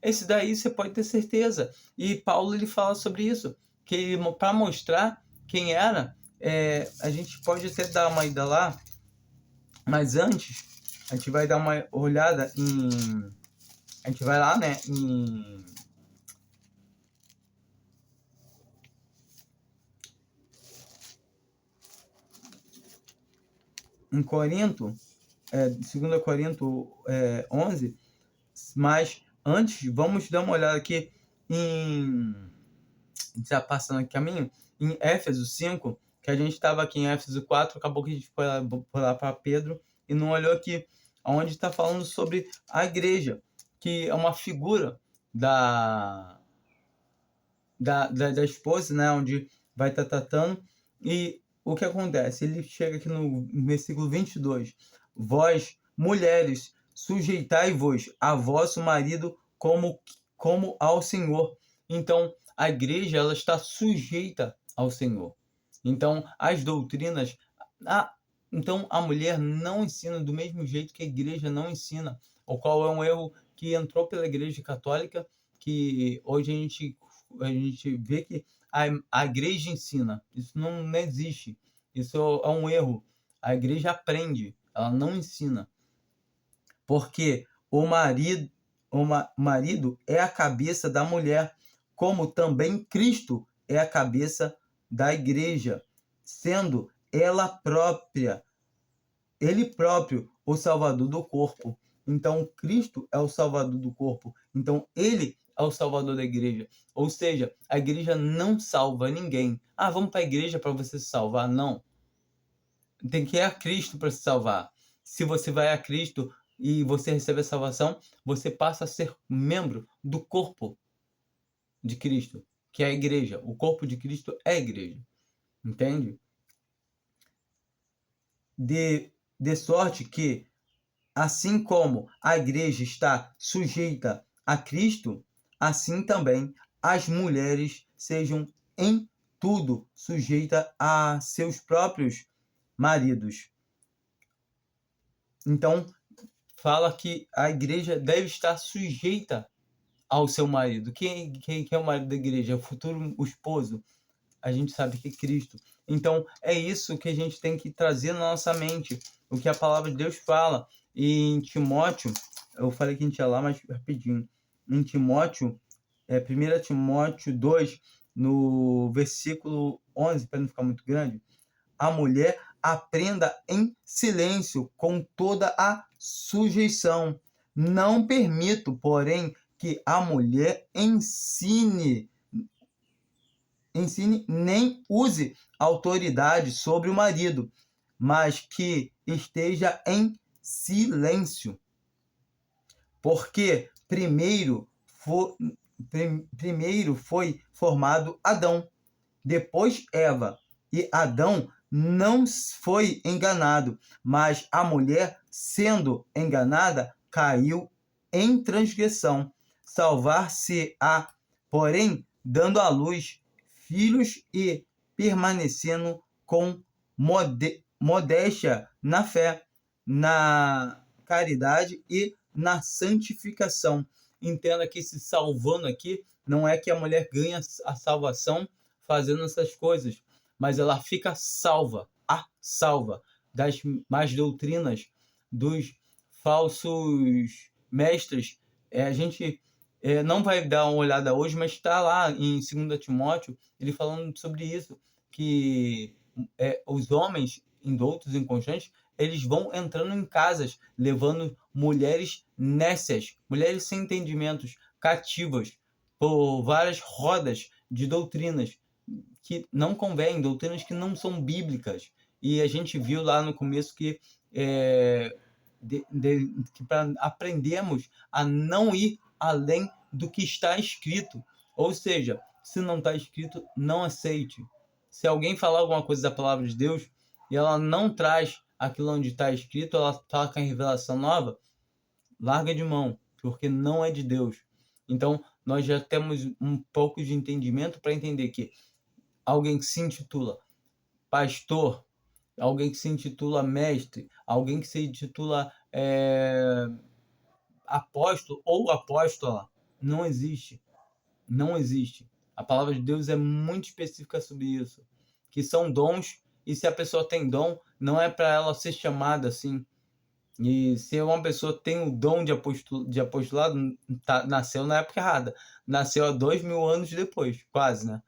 Esse daí você pode ter certeza. E Paulo ele fala sobre isso, que para mostrar quem era, a gente pode até dar uma ida lá, mas antes a gente vai dar uma olhada em... A gente vai lá, né, em Corinto, 2 Corinto 11, mas antes vamos dar uma olhada aqui em já passando aqui caminho, em Éfeso 5, que a gente estava aqui em Éfeso 4, acabou que a gente foi lá para Pedro e não olhou aqui, onde está falando sobre a igreja, que é uma figura da esposa, né, onde vai estar tratando. E o que acontece? Ele chega aqui no versículo 22. Vós, mulheres, sujeitai-vos a vosso marido como ao Senhor. Então, a igreja ela está sujeita ao Senhor. Então, as doutrinas... então, a mulher não ensina do mesmo jeito que a igreja não ensina, o qual é um erro que entrou pela igreja católica, que hoje a gente vê que a igreja ensina. Isso não existe. Isso é um erro. A igreja aprende, ela não ensina. Porque o marido é a cabeça da mulher, como também Cristo é a cabeça da igreja, sendo ele próprio, o Salvador do corpo. Então, Cristo é o Salvador do corpo. Então, ele é o Salvador da igreja. Ou seja, a igreja não salva ninguém. Vamos para a igreja para você se salvar? Não. Tem que ir a Cristo para se salvar. Se você vai a Cristo e você recebe a salvação, você passa a ser membro do corpo de Cristo, que é a igreja. O corpo de Cristo é a igreja. Entende? De sorte que, assim como a igreja está sujeita a Cristo, assim também as mulheres sejam em tudo sujeitas a seus próprios maridos. Então, fala que a igreja deve estar sujeita ao seu marido. Quem é o marido da igreja? É o futuro esposo. A gente sabe que é Cristo. Então, é isso que a gente tem que trazer na nossa mente. O que a palavra de Deus fala. E em Timóteo, eu falei que a gente ia lá, mas rapidinho. Em Timóteo, 1 Timóteo 2, no versículo 11, para não ficar muito grande, a mulher aprenda em silêncio, com toda a sujeição. Não permito, porém, que a mulher ensine nem use autoridade sobre o marido, mas que esteja em silêncio. Porque primeiro foi formado Adão, depois Eva, e Adão não foi enganado, mas a mulher, sendo enganada, caiu em transgressão. Salvar-se-á, porém, dando à luz filhos e permanecendo com modéstia na fé, na caridade e na santificação. Entenda que se salvando aqui não é que a mulher ganha a salvação fazendo essas coisas, mas ela fica salva das más doutrinas, dos falsos mestres. A gente não vai dar uma olhada hoje, mas está lá em 2 Timóteo, ele falando sobre isso, que os homens indoutos, inconstantes, eles vão entrando em casas, levando mulheres nécias, mulheres sem entendimentos, cativas, por várias rodas de doutrinas que não convêm, doutrinas que não são bíblicas. E a gente viu lá no começo que para aprendermos a não ir além do que está escrito. Ou seja, se não está escrito, não aceite. Se alguém falar alguma coisa da palavra de Deus e ela não traz aquilo onde está escrito, ela está com a revelação nova, larga de mão, porque não é de Deus. Então, nós já temos um pouco de entendimento para entender que alguém que se intitula pastor, alguém que se intitula mestre, alguém que se intitula apóstolo ou apóstola, não existe. Não existe. A palavra de Deus é muito específica sobre isso, que são dons, e se a pessoa tem dom, não é para ela ser chamada assim. E se uma pessoa tem o dom de apostolado, nasceu na época errada. Nasceu há 2000 anos depois, quase, né?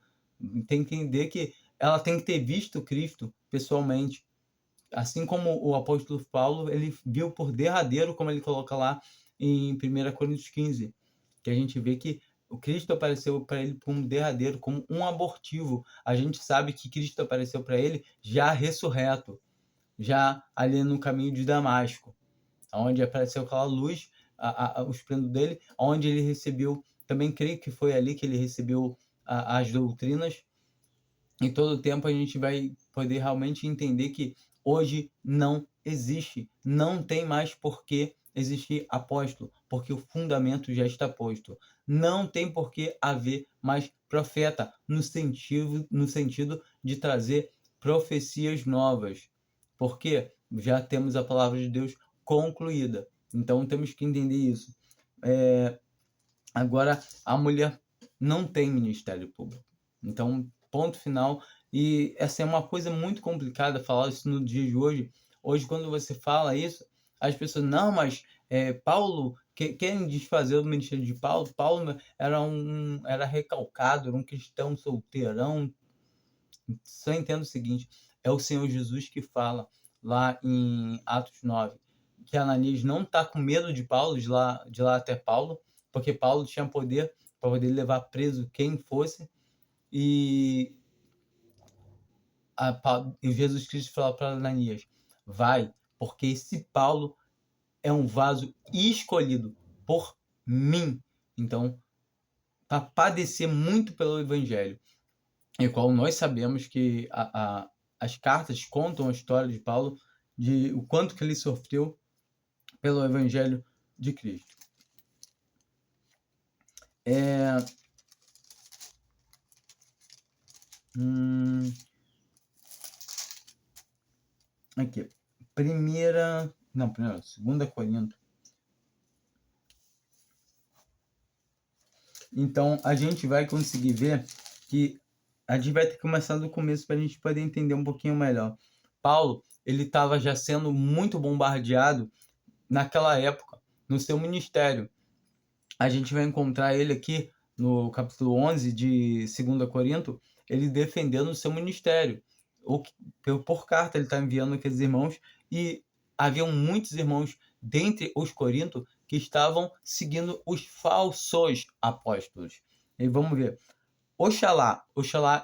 Tem que entender que ela tem que ter visto Cristo pessoalmente. Assim como o apóstolo Paulo, ele viu por derradeiro, como ele coloca lá em 1 Coríntios 15, que a gente vê que O Cristo apareceu para ele como derradeiro, como um abortivo. A gente sabe que Cristo apareceu para ele já ressurreto, já ali no caminho de Damasco, onde apareceu aquela luz, o esplendor dele, onde ele recebeu, também creio que foi ali que ele recebeu as doutrinas. Em todo o tempo a gente vai poder realmente entender que hoje não existe, não tem mais por que existir apóstolo, porque o fundamento já está posto. Não tem por que haver mais profeta, no sentido de trazer profecias novas, porque já temos a palavra de Deus concluída. Então temos que entender isso. Agora, a mulher não tem ministério público. Então, ponto final. E essa é uma coisa muito complicada falar isso no dia de hoje. Hoje, quando você fala isso, as pessoas, não, mas Paulo, querem desfazer o ministério de Paulo. Paulo era recalcado, era um cristão solteirão. Só entendo o seguinte, é o Senhor Jesus que fala lá em Atos 9, que Ananias não está com medo de Paulo, de lá até Paulo, porque Paulo tinha poder para poder levar preso quem fosse, e Jesus Cristo fala para Ananias, vai, porque esse Paulo é um vaso escolhido por mim, então, para padecer muito pelo evangelho, e qual nós sabemos que as cartas contam a história de Paulo, de o quanto que ele sofreu pelo evangelho de Cristo. Aqui, segunda Corinto. Então, a gente vai conseguir ver que a gente vai ter que começar do começo para a gente poder entender um pouquinho melhor. Paulo, ele estava já sendo muito bombardeado naquela época, no seu ministério. A gente vai encontrar ele aqui no capítulo 11 de 2 Corinto, ele defendendo o seu ministério. Por carta ele está enviando aqueles irmãos, e haviam muitos irmãos dentre os corintos que estavam seguindo os falsos apóstolos. E vamos ver. Oxalá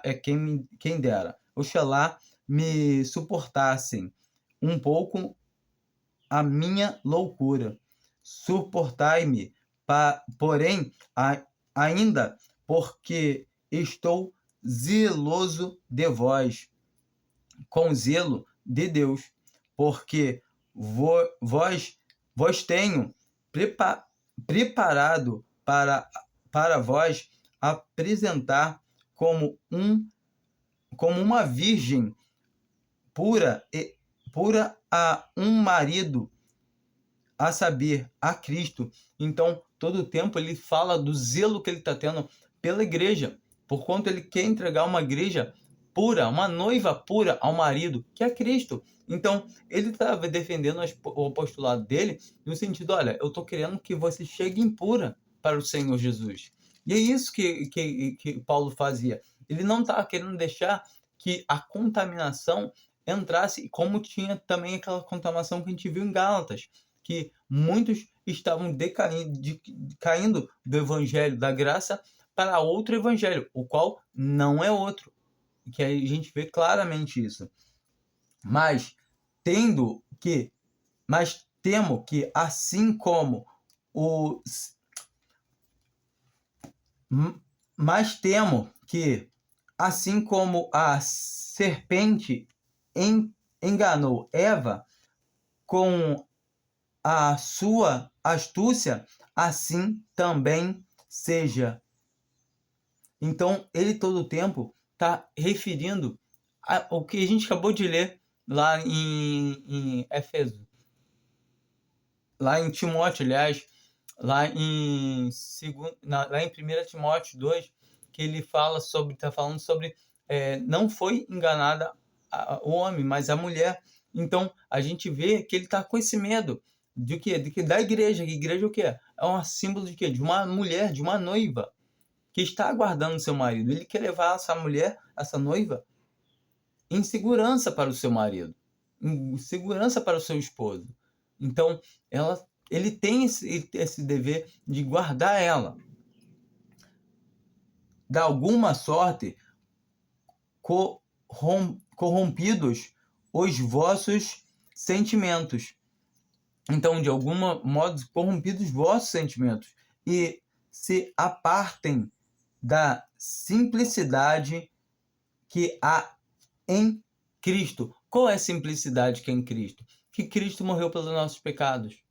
é quem dera, oxalá me suportassem um pouco a minha loucura. Suportai-me, porém, ainda porque estou zeloso de vós, com zelo de Deus, porque vós tenho preparado para vós apresentar como uma virgem pura a um marido, a saber, a Cristo. Então, todo o tempo ele fala do zelo que ele está tendo pela igreja, por quanto ele quer entregar uma igreja pura, uma noiva pura ao marido, que é Cristo. Então, ele estava defendendo o apostolado dele no sentido, olha, eu estou querendo que você chegue impura para o Senhor Jesus. E é isso que Paulo fazia. Ele não estava querendo deixar que a contaminação entrasse, como tinha também aquela contaminação que a gente viu em Gálatas, que muitos estavam caindo do evangelho da graça para outro evangelho, o qual não é outro. Que a gente vê claramente isso. Mas temo que, assim como a serpente enganou Eva com a sua astúcia, assim também seja. Então, ele todo o tempo está referindo ao que a gente acabou de ler lá em Éfeso, lá em Timóteo, aliás, lá em 1 Timóteo 2, que ele está falando sobre não foi enganada o homem, mas a mulher. Então, a gente vê que ele está com esse medo de quê? Da igreja. A igreja o quê? É um símbolo de quê? De uma mulher, de uma noiva, que está aguardando seu marido. Ele quer levar essa mulher, essa noiva, em segurança para o seu marido, em segurança para o seu esposo. Então, ele tem esse dever de guardar ela. de alguma sorte, corrompidos os vossos sentimentos. Então, de algum modo, corrompidos os vossos sentimentos e se apartem da simplicidade que há em Cristo. Qual é a simplicidade que é em Cristo? Que Cristo morreu pelos nossos pecados.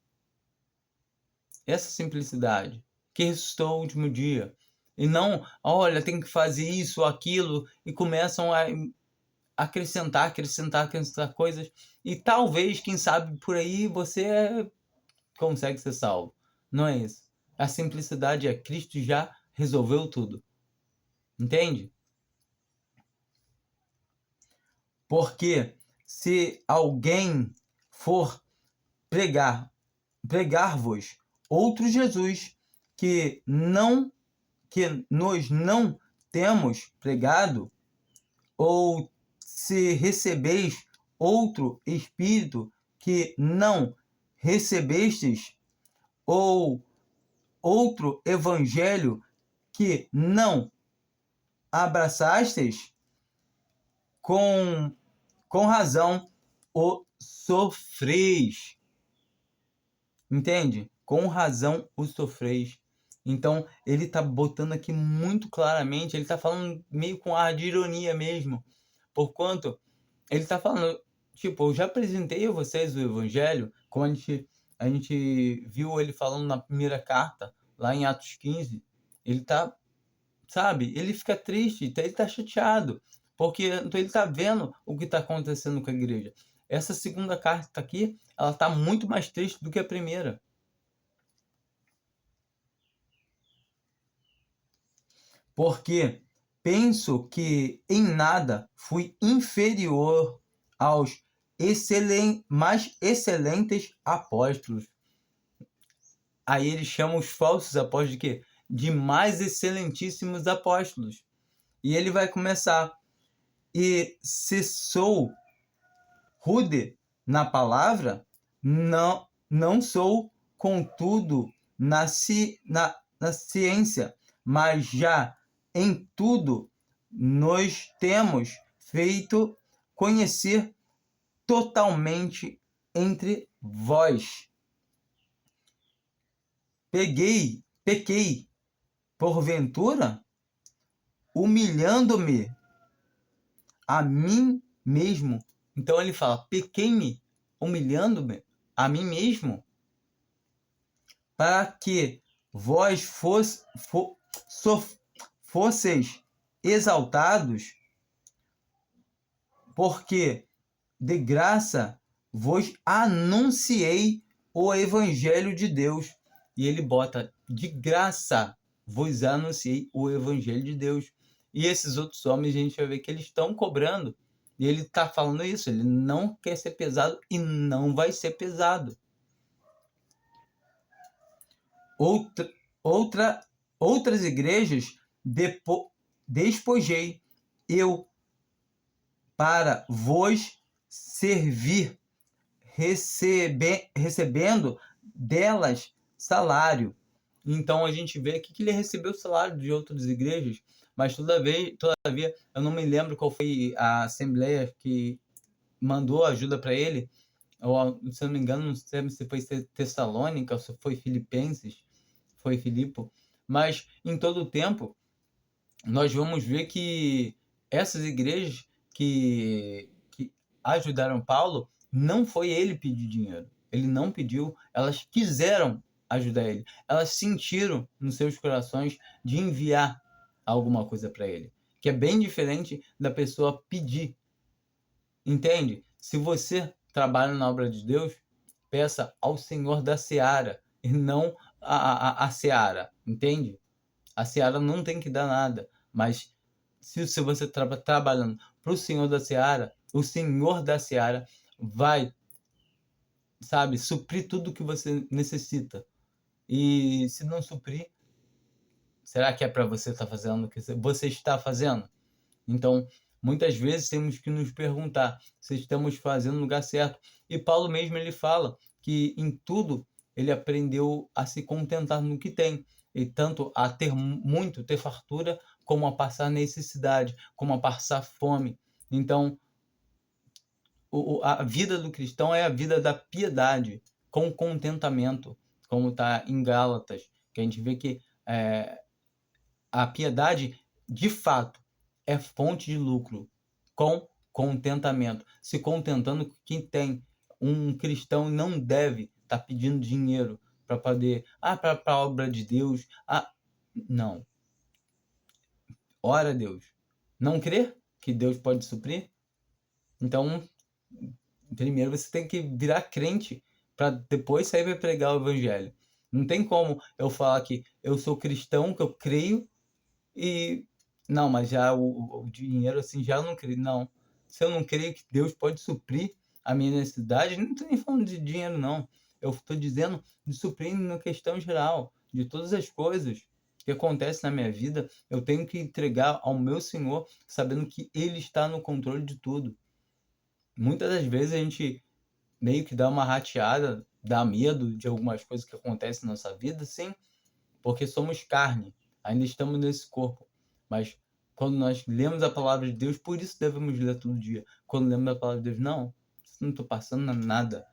Essa simplicidade. Que ressuscitou ao último dia. E não, olha, tem que fazer isso ou aquilo, e começam a acrescentar coisas. E talvez, quem sabe, por aí você consegue ser salvo. Não é isso. A simplicidade é Cristo já resolveu tudo. Entende? Porque se alguém for pregar-vos outro Jesus que nós não temos pregado, ou se recebeis outro Espírito que não recebestes, ou outro Evangelho que não abraçastes, com razão o sofreis. Entende? Com razão o sofreis. Então, ele está botando aqui muito claramente, ele está falando meio com ar de ironia mesmo, porquanto ele está falando, tipo, eu já apresentei a vocês o Evangelho, como a gente viu ele falando na primeira carta, lá em Atos 15, ele está, sabe, ele fica triste, ele está chateado, porque então ele está vendo o que está acontecendo com a igreja. Essa segunda carta aqui, ela está muito mais triste do que a primeira. Porque penso que em nada fui inferior aos mais excelentes apóstolos. Aí eles chamam os falsos apóstolos de quê? De mais excelentíssimos apóstolos. E ele vai começar. E se sou rude na palavra, não sou, contudo, na ciência, mas já em tudo nós temos feito conhecer totalmente entre vós. Pequei, porventura, humilhando-me a mim mesmo. Então ele fala, pequei-me, humilhando-me a mim mesmo, para que vós fosseis exaltados, porque de graça vos anunciei o Evangelho de Deus. E ele bota, de graça vos anunciei o Evangelho de Deus. E esses outros homens, a gente vai ver que eles estão cobrando. E ele está falando isso, ele não quer ser pesado e não vai ser pesado. Outras igrejas despojei eu para vos servir, recebendo delas salário. Então a gente vê aqui que ele recebeu salário de outras igrejas, mas todavia eu não me lembro qual foi a assembleia que mandou ajuda para ele, ou se eu não me engano, não sei se foi Tessalônica ou se foi Filipenses, foi Filipo, mas em todo o tempo nós vamos ver que essas igrejas que ajudaram Paulo, não foi ele pedir dinheiro, ele não pediu, elas quiseram ajudar ele, elas sentiram nos seus corações de enviar alguma coisa para ele, que é bem diferente da pessoa pedir. Entende? Se você trabalha na obra de Deus, peça ao Senhor da seara e não a seara, entende? A seara não tem que dar nada, mas se você está trabalhando para o Senhor da seara, o Senhor da seara vai, sabe, suprir tudo que você necessita. E se não suprir, será que é para você estar fazendo o que você está fazendo? Então, muitas vezes temos que nos perguntar se estamos fazendo no lugar certo. E Paulo mesmo ele fala que em tudo ele aprendeu a se contentar no que tem, e tanto a ter muito, ter fartura, como a passar necessidade, como a passar fome. Então, a vida do cristão é a vida da piedade, com contentamento, como está em Gálatas, que a gente vê que a piedade, de fato, é fonte de lucro, com contentamento, se contentando com quem tem. Um cristão não deve estar pedindo dinheiro para poder, para a obra de Deus, não. Ora a Deus. Não crê que Deus pode suprir? Então, primeiro você tem que virar crente para depois sair para pregar o evangelho. Não tem como eu falar que eu sou cristão, que eu creio, e não, mas já o dinheiro assim já eu não creio. Não. Se eu não creio que Deus pode suprir a minha necessidade, não estou nem falando de dinheiro, não. Eu estou dizendo de suprir na questão geral, de todas as coisas que acontecem na minha vida, eu tenho que entregar ao meu Senhor, sabendo que Ele está no controle de tudo. Muitas das vezes a gente meio que dá uma rateada, dá medo de algumas coisas que acontecem na nossa vida, sim, porque somos carne, ainda estamos nesse corpo. Mas quando nós lemos a palavra de Deus, por isso devemos ler todo dia. Quando lemos a palavra de Deus, não estou passando nada.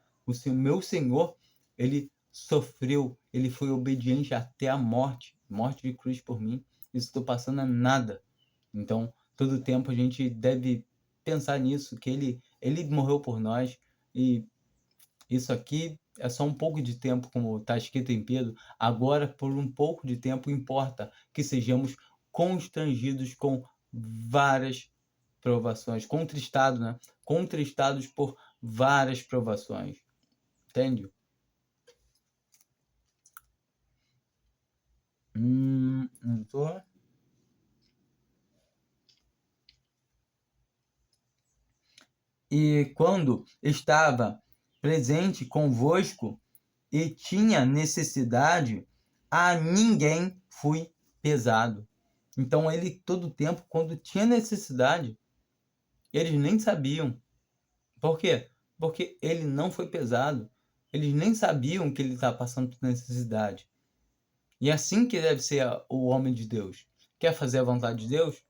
Meu Senhor, Ele sofreu, Ele foi obediente até a morte de cruz por mim. Isso estou passando nada. Então, todo tempo a gente deve pensar nisso, que Ele morreu por nós, e isso aqui é só um pouco de tempo, como está escrito em Pedro. Agora, por um pouco de tempo, importa que sejamos constrangidos com várias provações. Contristados, né? Contristados por várias provações. Entende? Não tô... E quando estava presente convosco e tinha necessidade, a ninguém fui pesado. Então ele, todo tempo, quando tinha necessidade, eles nem sabiam. Por quê? Porque ele não foi pesado. Eles nem sabiam que ele estava passando por necessidade. E é assim que deve ser o homem de Deus. Quer fazer a vontade de Deus?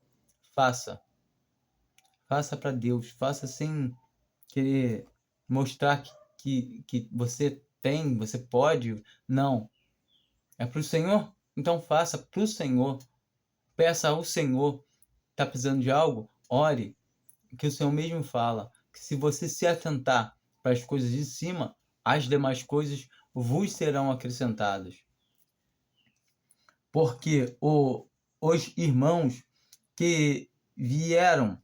Faça. Faça para Deus. Faça sem querer mostrar que você tem, você pode. Não. É para o Senhor? Então faça para o Senhor. Peça ao Senhor. Está precisando de algo? Ore. Que o Senhor mesmo fala. Que se você se atentar para as coisas de cima, as demais coisas vos serão acrescentadas. Porque os irmãos que vieram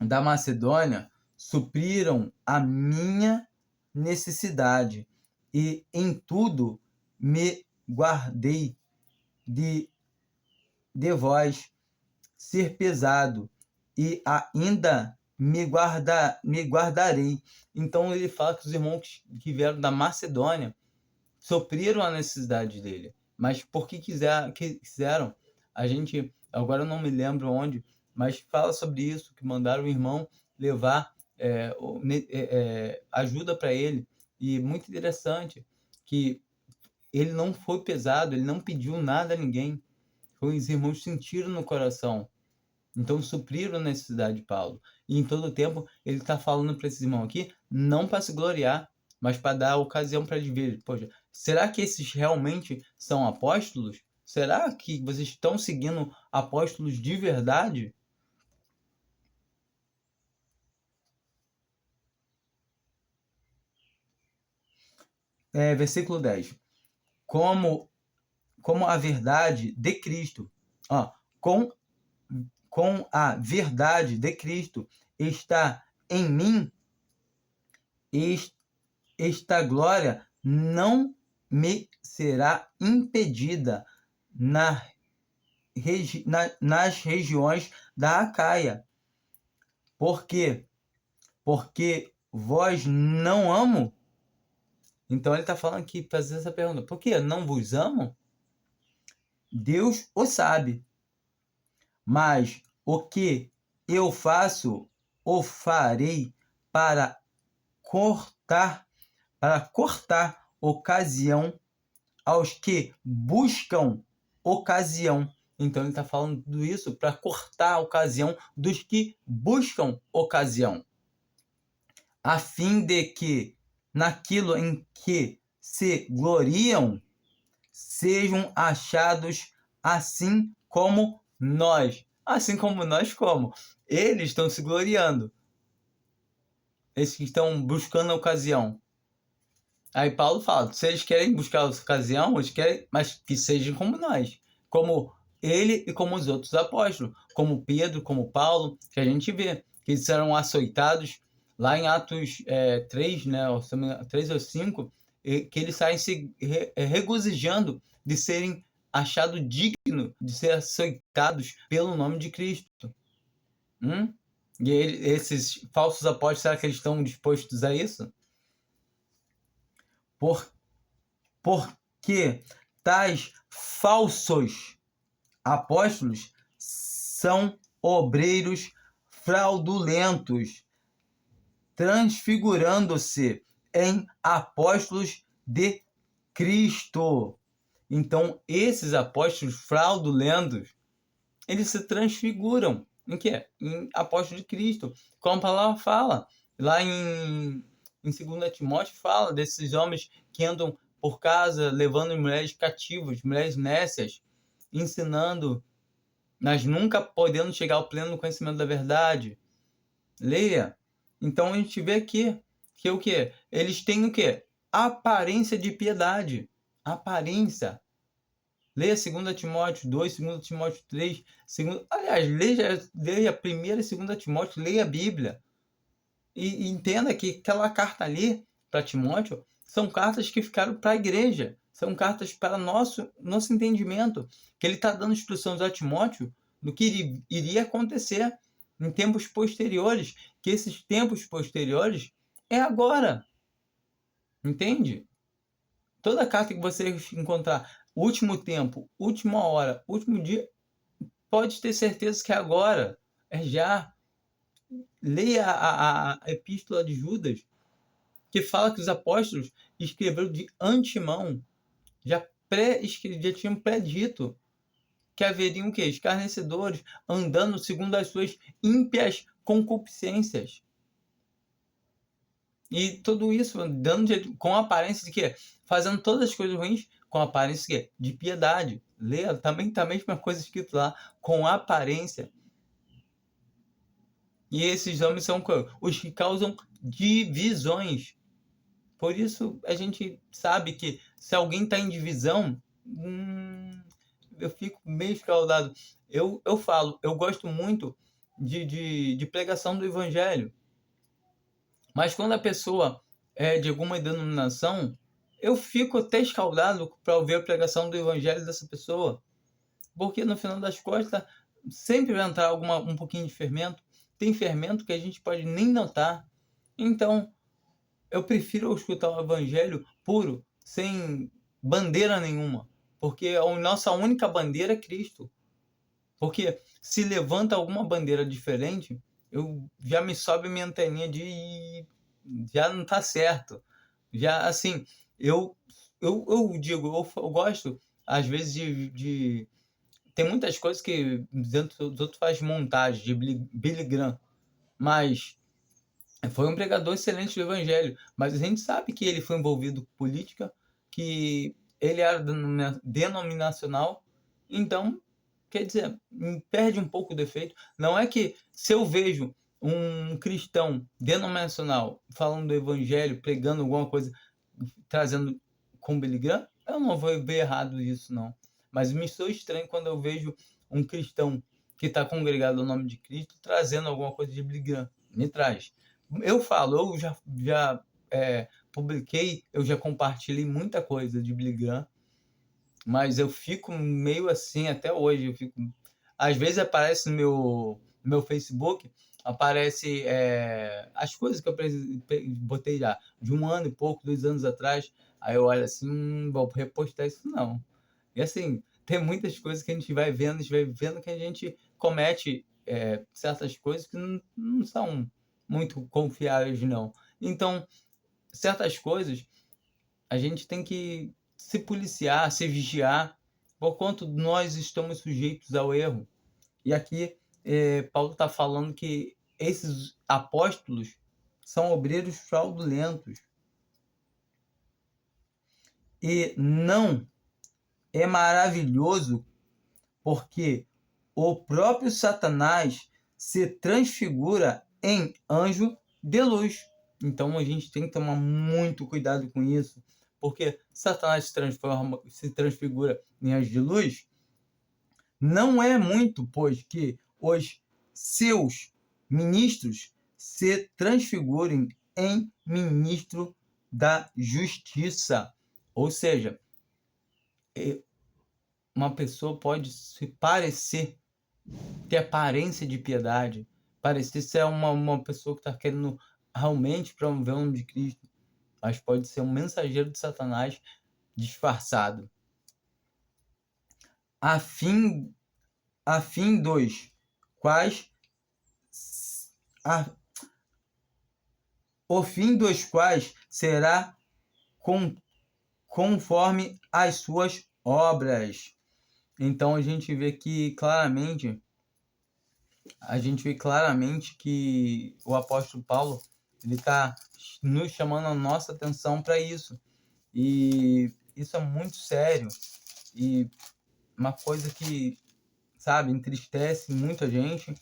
da Macedônia supriram a minha necessidade, e em tudo me guardei de vós ser pesado, e ainda me guardarei. Então ele fala que os irmãos que vieram da Macedônia supriram a necessidade dele. Mas por que quiseram? A gente, agora eu não me lembro onde, mas fala sobre isso, que mandaram o irmão levar ajuda para ele. E muito interessante que ele não foi pesado, ele não pediu nada a ninguém. Os irmãos sentiram no coração. Então supriram a necessidade de Paulo. E em todo o tempo ele está falando para esses irmãos aqui, não para se gloriar, mas para dar ocasião para eles verem. Poxa, será que esses realmente são apóstolos? Será que vocês estão seguindo apóstolos de verdade? Versículo 10. Como a verdade de Cristo, com a verdade de Cristo está em mim, esta glória não me será impedida nas regiões da Acaia. Por quê? Porque vós não amo? Então ele está falando aqui, fazendo essa pergunta. Por que não vos amo? Deus o sabe. Mas o que eu faço, o farei para cortar ocasião aos que buscam ocasião. Então ele está falando tudo isso para cortar a ocasião dos que buscam ocasião, a fim de que naquilo em que se gloriam sejam achados assim como nós. Assim como nós, como? Eles estão se gloriando. Esses que estão buscando a ocasião. Aí Paulo fala, se eles querem buscar a ocasião, eles querem, mas que sejam como nós. Como ele e como os outros apóstolos. Como Pedro, como Paulo, que a gente vê. Que eles serão açoitados lá em Atos 3, né, 3 ou 5, que eles saem se regozijando de serem achados dignos de ser açoitados pelo nome de Cristo. E esses falsos apóstolos, será que eles estão dispostos a isso? Porque tais falsos apóstolos são obreiros fraudulentos, transfigurando-se em apóstolos de Cristo. Então, esses apóstolos fraudulentos, eles se transfiguram em quê? Em apóstolos de Cristo. Como a palavra fala, lá em 2 Timóteo fala desses homens que andam por casa levando mulheres cativas, mulheres nécias, ensinando, mas nunca podendo chegar ao pleno conhecimento da verdade. Leia. Então a gente vê aqui que o quê? Eles têm o quê? Aparência de piedade. Aparência. Leia 2 Timóteo 2, 2 Timóteo 3. Aliás, leia 1 e 2 Timóteo, leia a Bíblia. E entenda que aquela carta ali, para Timóteo, são cartas que ficaram para a igreja. São cartas para nosso entendimento. Que ele está dando instruções a Timóteo do que iria acontecer em tempos posteriores. Que esses tempos posteriores é agora. Entende? Toda carta que você encontrar, último tempo, última hora, último dia, pode ter certeza que é agora. É já. Leia a epístola de Judas, que fala que os apóstolos escreveram de antemão, já tinham predito que haveriam o quê? Escarnecedores, andando segundo as suas ímpias concupiscências. E tudo isso com aparência de quê? Fazendo todas as coisas ruins com aparência de quê? De piedade. Leia, também tá a mesma coisa escrito lá, com aparência. E esses homens são os que causam divisões. Por isso a gente sabe que se alguém está em divisão, eu fico meio escaldado. Eu falo, eu gosto muito de pregação do evangelho. Mas quando a pessoa é de alguma denominação, eu fico até escaldado para ouvir a pregação do evangelho dessa pessoa. Porque no final das contas, sempre vai entrar um pouquinho de fermento. Tem fermento que a gente pode nem notar. Então, eu prefiro escutar o evangelho puro, sem bandeira nenhuma. Porque a nossa única bandeira é Cristo. Porque se levanta alguma bandeira diferente, eu já me sobe minha anteninha de já não tá certo. Já assim, eu digo, eu gosto às vezes de tem muitas coisas que dentro dos outros faz montagem de Billy Graham, mas foi um pregador excelente do evangelho, mas a gente sabe que ele foi envolvido com política, que ele era denominacional, então, quer dizer, perde um pouco o defeito. Não é que se eu vejo um cristão denominacional falando do evangelho, pregando alguma coisa, trazendo com Billy Graham, eu não vou ver errado isso, não. Mas me sou estranho quando eu vejo um cristão que está congregado ao nome de Cristo trazendo alguma coisa de Billy Graham. Me traz. Eu falo, eu já publiquei, eu já compartilhei muita coisa de Billy Graham, mas eu fico meio assim até hoje. Eu fico, às vezes aparece no meu Facebook, aparece as coisas que eu botei já de 1 ano e pouco, 2 anos atrás. Aí eu olho assim, vou repostar isso não. E assim, tem muitas coisas que a gente vai vendo que a gente comete certas coisas que não são muito confiáveis, não. Então, certas coisas a gente tem que se policiar, se vigiar, porquanto nós estamos sujeitos ao erro. E aqui Paulo está falando que esses apóstolos são obreiros fraudulentos. E não é maravilhoso porque o próprio Satanás se transfigura em anjo de luz. Então a gente tem que tomar muito cuidado com isso, porque Satanás se transfigura em anjo de luz, não é muito, pois que os seus ministros se transfigurem em ministro da justiça. Ou seja, uma pessoa pode se parecer, ter aparência de piedade, parecer ser uma pessoa que está querendo realmente promover o nome de Cristo, mas pode ser um mensageiro de Satanás disfarçado. A fim dos quais o fim dos quais será conforme as suas obras. Então a gente vê claramente que o apóstolo Paulo ele está nos chamando a nossa atenção para isso. E isso é muito sério e uma coisa que, sabe, entristece muito a gente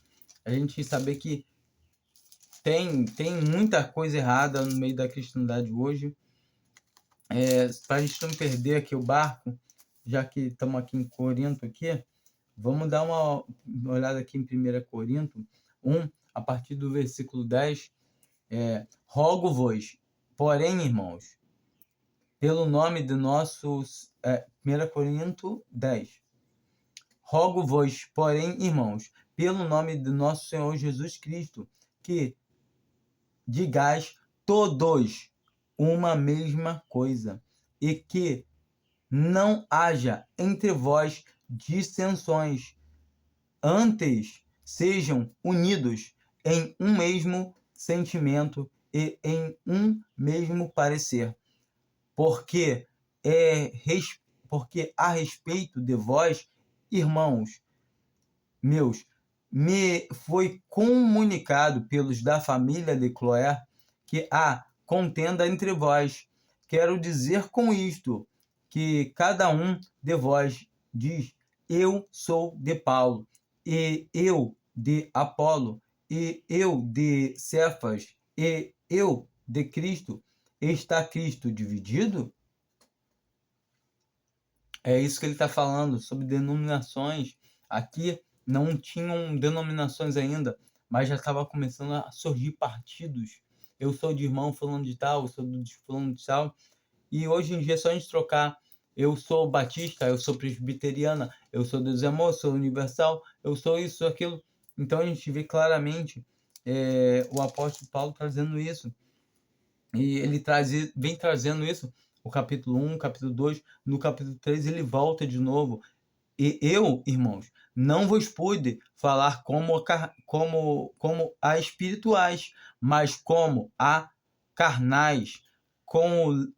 saber que tem muita coisa errada no meio da cristandade hoje. Para a gente não perder aqui o barco, já que estamos aqui em Corinto, vamos dar uma olhada aqui em 1 Corinto 1, a partir do versículo 10. Rogo-vos, porém, irmãos, pelo nome de nossos... 1 Corinto 10. Rogo-vos, porém, irmãos, pelo nome de nosso Senhor Jesus Cristo, que digais todos uma mesma coisa, e que não haja entre vós dissensões, antes sejam unidos em um mesmo sentimento e em um mesmo parecer. Porque a respeito de vós, irmãos meus, me foi comunicado pelos da família de Cloé que há contenda entre vós. Quero dizer com isto que cada um de vós diz: eu sou de Paulo, e eu de Apolo, e eu de Cefas, e eu de Cristo. Está Cristo dividido? É isso que ele está falando sobre denominações. Aqui não tinham denominações ainda, mas já estava começando a surgir partidos. Eu sou de irmão falando de tal, eu sou de fulano de tal. E hoje em dia é só a gente trocar. Eu sou batista, eu sou presbiteriana, eu sou Deus é amor, eu sou universal, eu sou isso, sou aquilo. Então a gente vê claramente o apóstolo Paulo trazendo isso. E ele vem trazendo isso, o capítulo 1, capítulo 2, no capítulo 3 ele volta de novo. E eu, irmãos, não vos pude falar como a espirituais, mas como a carnais, como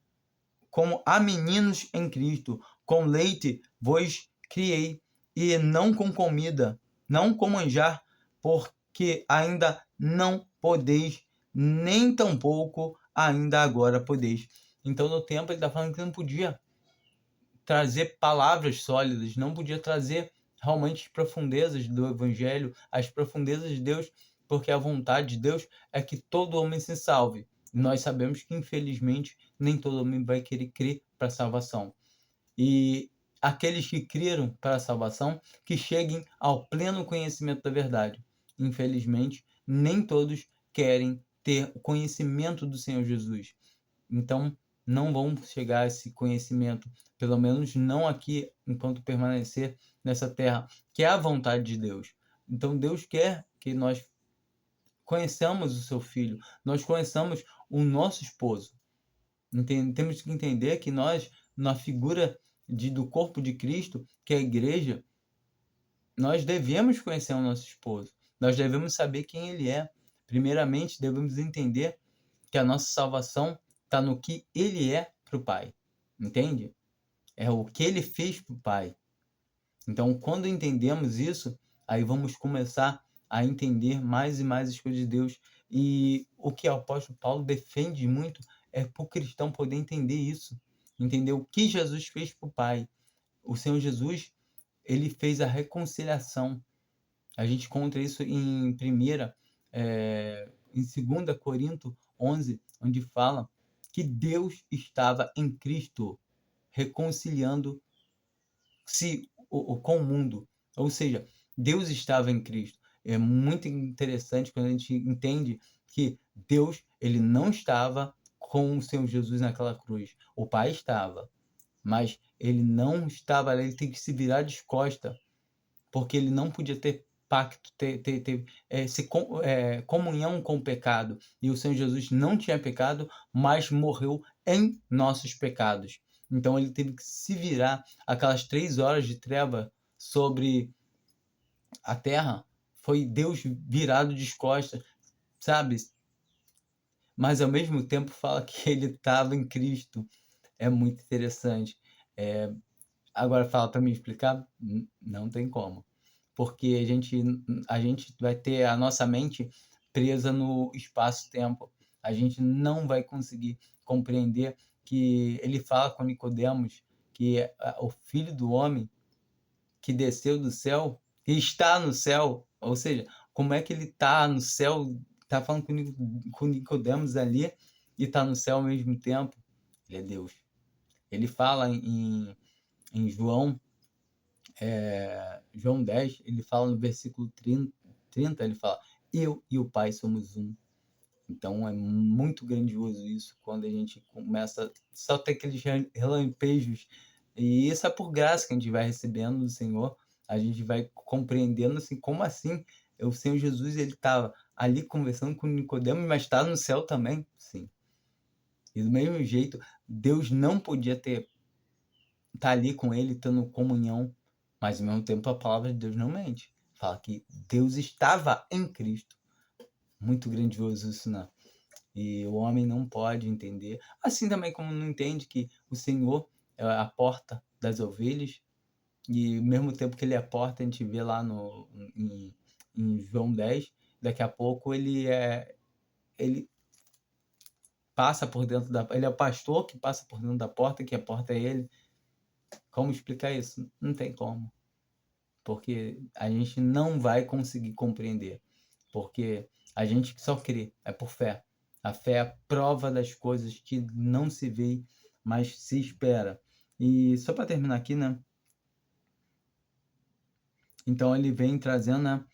a meninos em Cristo. Com leite vos criei, e não com comida, não com manjar, porque ainda não podeis, nem tampouco ainda agora podeis. Então, no tempo, ele está falando que não podia trazer palavras sólidas, não podia trazer realmente as profundezas do Evangelho, as profundezas de Deus, porque a vontade de Deus é que todo homem se salve. E nós sabemos que, infelizmente, nem todo homem vai querer crer para a salvação. E aqueles que creram para a salvação, que cheguem ao pleno conhecimento da verdade. Infelizmente, nem todos querem ter o conhecimento do Senhor Jesus. Então, não vão chegar a esse conhecimento, pelo menos não aqui, enquanto permanecer nessa terra, que é a vontade de Deus. Então, Deus quer que nós conheçamos o seu Filho, nós conheçamos o nosso esposo. Temos que entender que nós, na figura do corpo de Cristo, que é a igreja, nós devemos conhecer o nosso esposo. Nós devemos saber quem ele é. Primeiramente, devemos entender que a nossa salvação está no que ele é para o Pai. Entende? É o que ele fez para o Pai. Então, quando entendemos isso, aí vamos começar a entender mais e mais as coisas de Deus. E o que o apóstolo Paulo defende muito é para o cristão poder entender isso, entender o que Jesus fez para o Pai. O Senhor Jesus, ele fez a reconciliação. A gente encontra isso em em 2 Coríntios 11, onde fala que Deus estava em Cristo reconciliando com o mundo. Ou seja, Deus estava em Cristo. É muito interessante quando a gente entende que Deus, ele não estava com o Senhor Jesus naquela cruz. O Pai estava, mas ele não estava ali, ele tem que se virar de costas, porque ele não podia ter pacto, comunhão com o pecado. E o Senhor Jesus não tinha pecado, mas morreu em nossos pecados. Então ele teve que se virar. Aquelas 3 horas de treva sobre a terra, foi Deus virado de costas, sabe? Mas ao mesmo tempo fala que ele estava em Cristo. É muito interessante. É, Agora fala para me explicar? Não tem como. Porque a gente vai ter a nossa mente presa no espaço-tempo. A gente não vai conseguir compreender que ele fala com Nicodemos que o Filho do Homem que desceu do céu, que está no céu, ou seja, como é que ele está no céu, está falando com Nicodemos ali e está no céu ao mesmo tempo? Ele é Deus. Ele fala em João 10, ele fala no versículo 30, ele fala: eu e o Pai somos um. Então é muito grandioso isso, quando a gente começa só ter aqueles relampejos. E isso é por graça que a gente vai recebendo do Senhor. A gente vai compreendendo assim, como assim? O Senhor Jesus, ele estava ali conversando com Nicodemos, mas está no céu também? Sim. E do mesmo jeito, Deus não podia estar ali com ele, tendo comunhão, mas ao mesmo tempo a palavra de Deus não mente. Fala que Deus estava em Cristo. Muito grandioso isso, né? E o homem não pode entender. Assim também como não entende que o Senhor é a porta das ovelhas, e ao mesmo tempo que ele é a porta, a gente vê lá em João 10, daqui a pouco ele passa por dentro da... Ele é o pastor que passa por dentro da porta, que a porta é ele. Como explicar isso? Não tem como. Porque a gente não vai conseguir compreender. Porque a gente só crê, é por fé. A fé é a prova das coisas que não se vê, mas se espera. E só para terminar aqui, né? Então ele vem trazendo, né?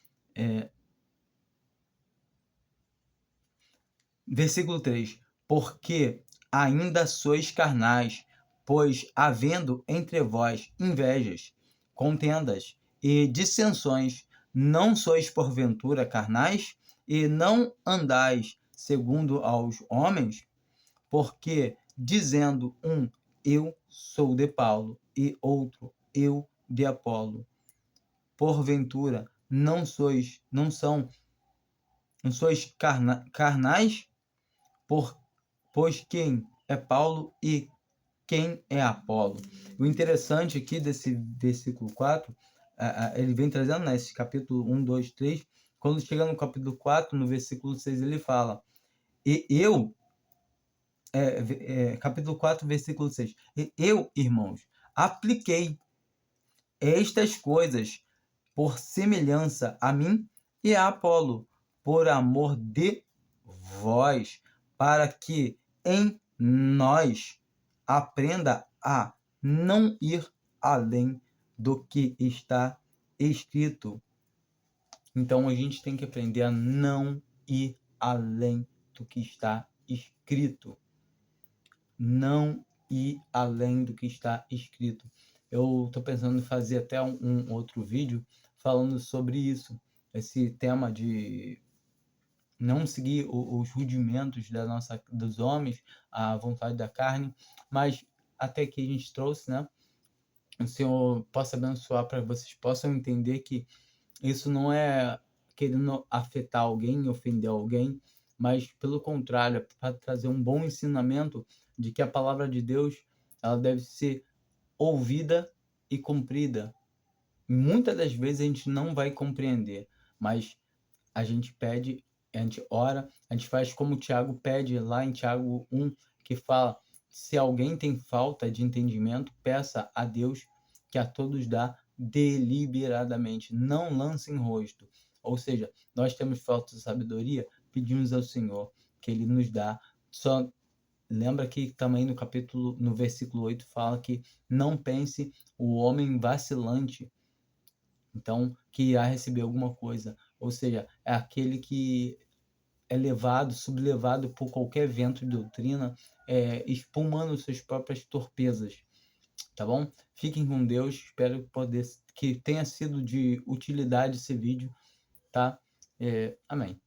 Versículo 3: porque ainda sois carnais, pois havendo entre vós invejas, contendas e dissensões, não sois porventura carnais, e não andais segundo aos homens? Porque dizendo um, eu sou de Paulo, e outro, eu de Apolo, porventura não sois carnais? Pois quem é Paulo e quem é Apolo? O interessante aqui desse versículo 4, ele vem trazendo, né, esse capítulo 1, 2, 3. Quando chega no capítulo 4, no versículo 6, ele fala: e eu, capítulo 4, versículo 6, e eu, irmãos, apliquei estas coisas por semelhança a mim e a Apolo, por amor de vós, para que em nós aprenda a não ir além do que está escrito. Então a gente tem que aprender a não ir além do que está escrito. Não ir além do que está escrito. Eu estou pensando em fazer até um outro vídeo falando sobre isso, esse tema de não seguir os rudimentos dos homens, a vontade da carne, mas até que a gente trouxe, né? O Senhor possa abençoar para vocês possam entender que isso não é querendo afetar alguém, ofender alguém, mas pelo contrário, é para trazer um bom ensinamento de que a palavra de Deus ela deve ser ouvida e cumprida. Muitas das vezes a gente não vai compreender, mas a gente pede, a gente ora, a gente faz como o Tiago pede lá em Tiago 1, que fala: se alguém tem falta de entendimento, peça a Deus, que a todos dá deliberadamente, não lance em rosto. Ou seja, nós temos falta de sabedoria, pedimos ao Senhor que Ele nos dá. Só lembra que também no versículo 8 fala que não pense o homem vacilante, então, que irá receber alguma coisa. Ou seja, é aquele que é levado, sublevado por qualquer vento de doutrina, espumando suas próprias torpezas. Tá bom? Fiquem com Deus. Espero que tenha sido de utilidade esse vídeo. Tá? Amém.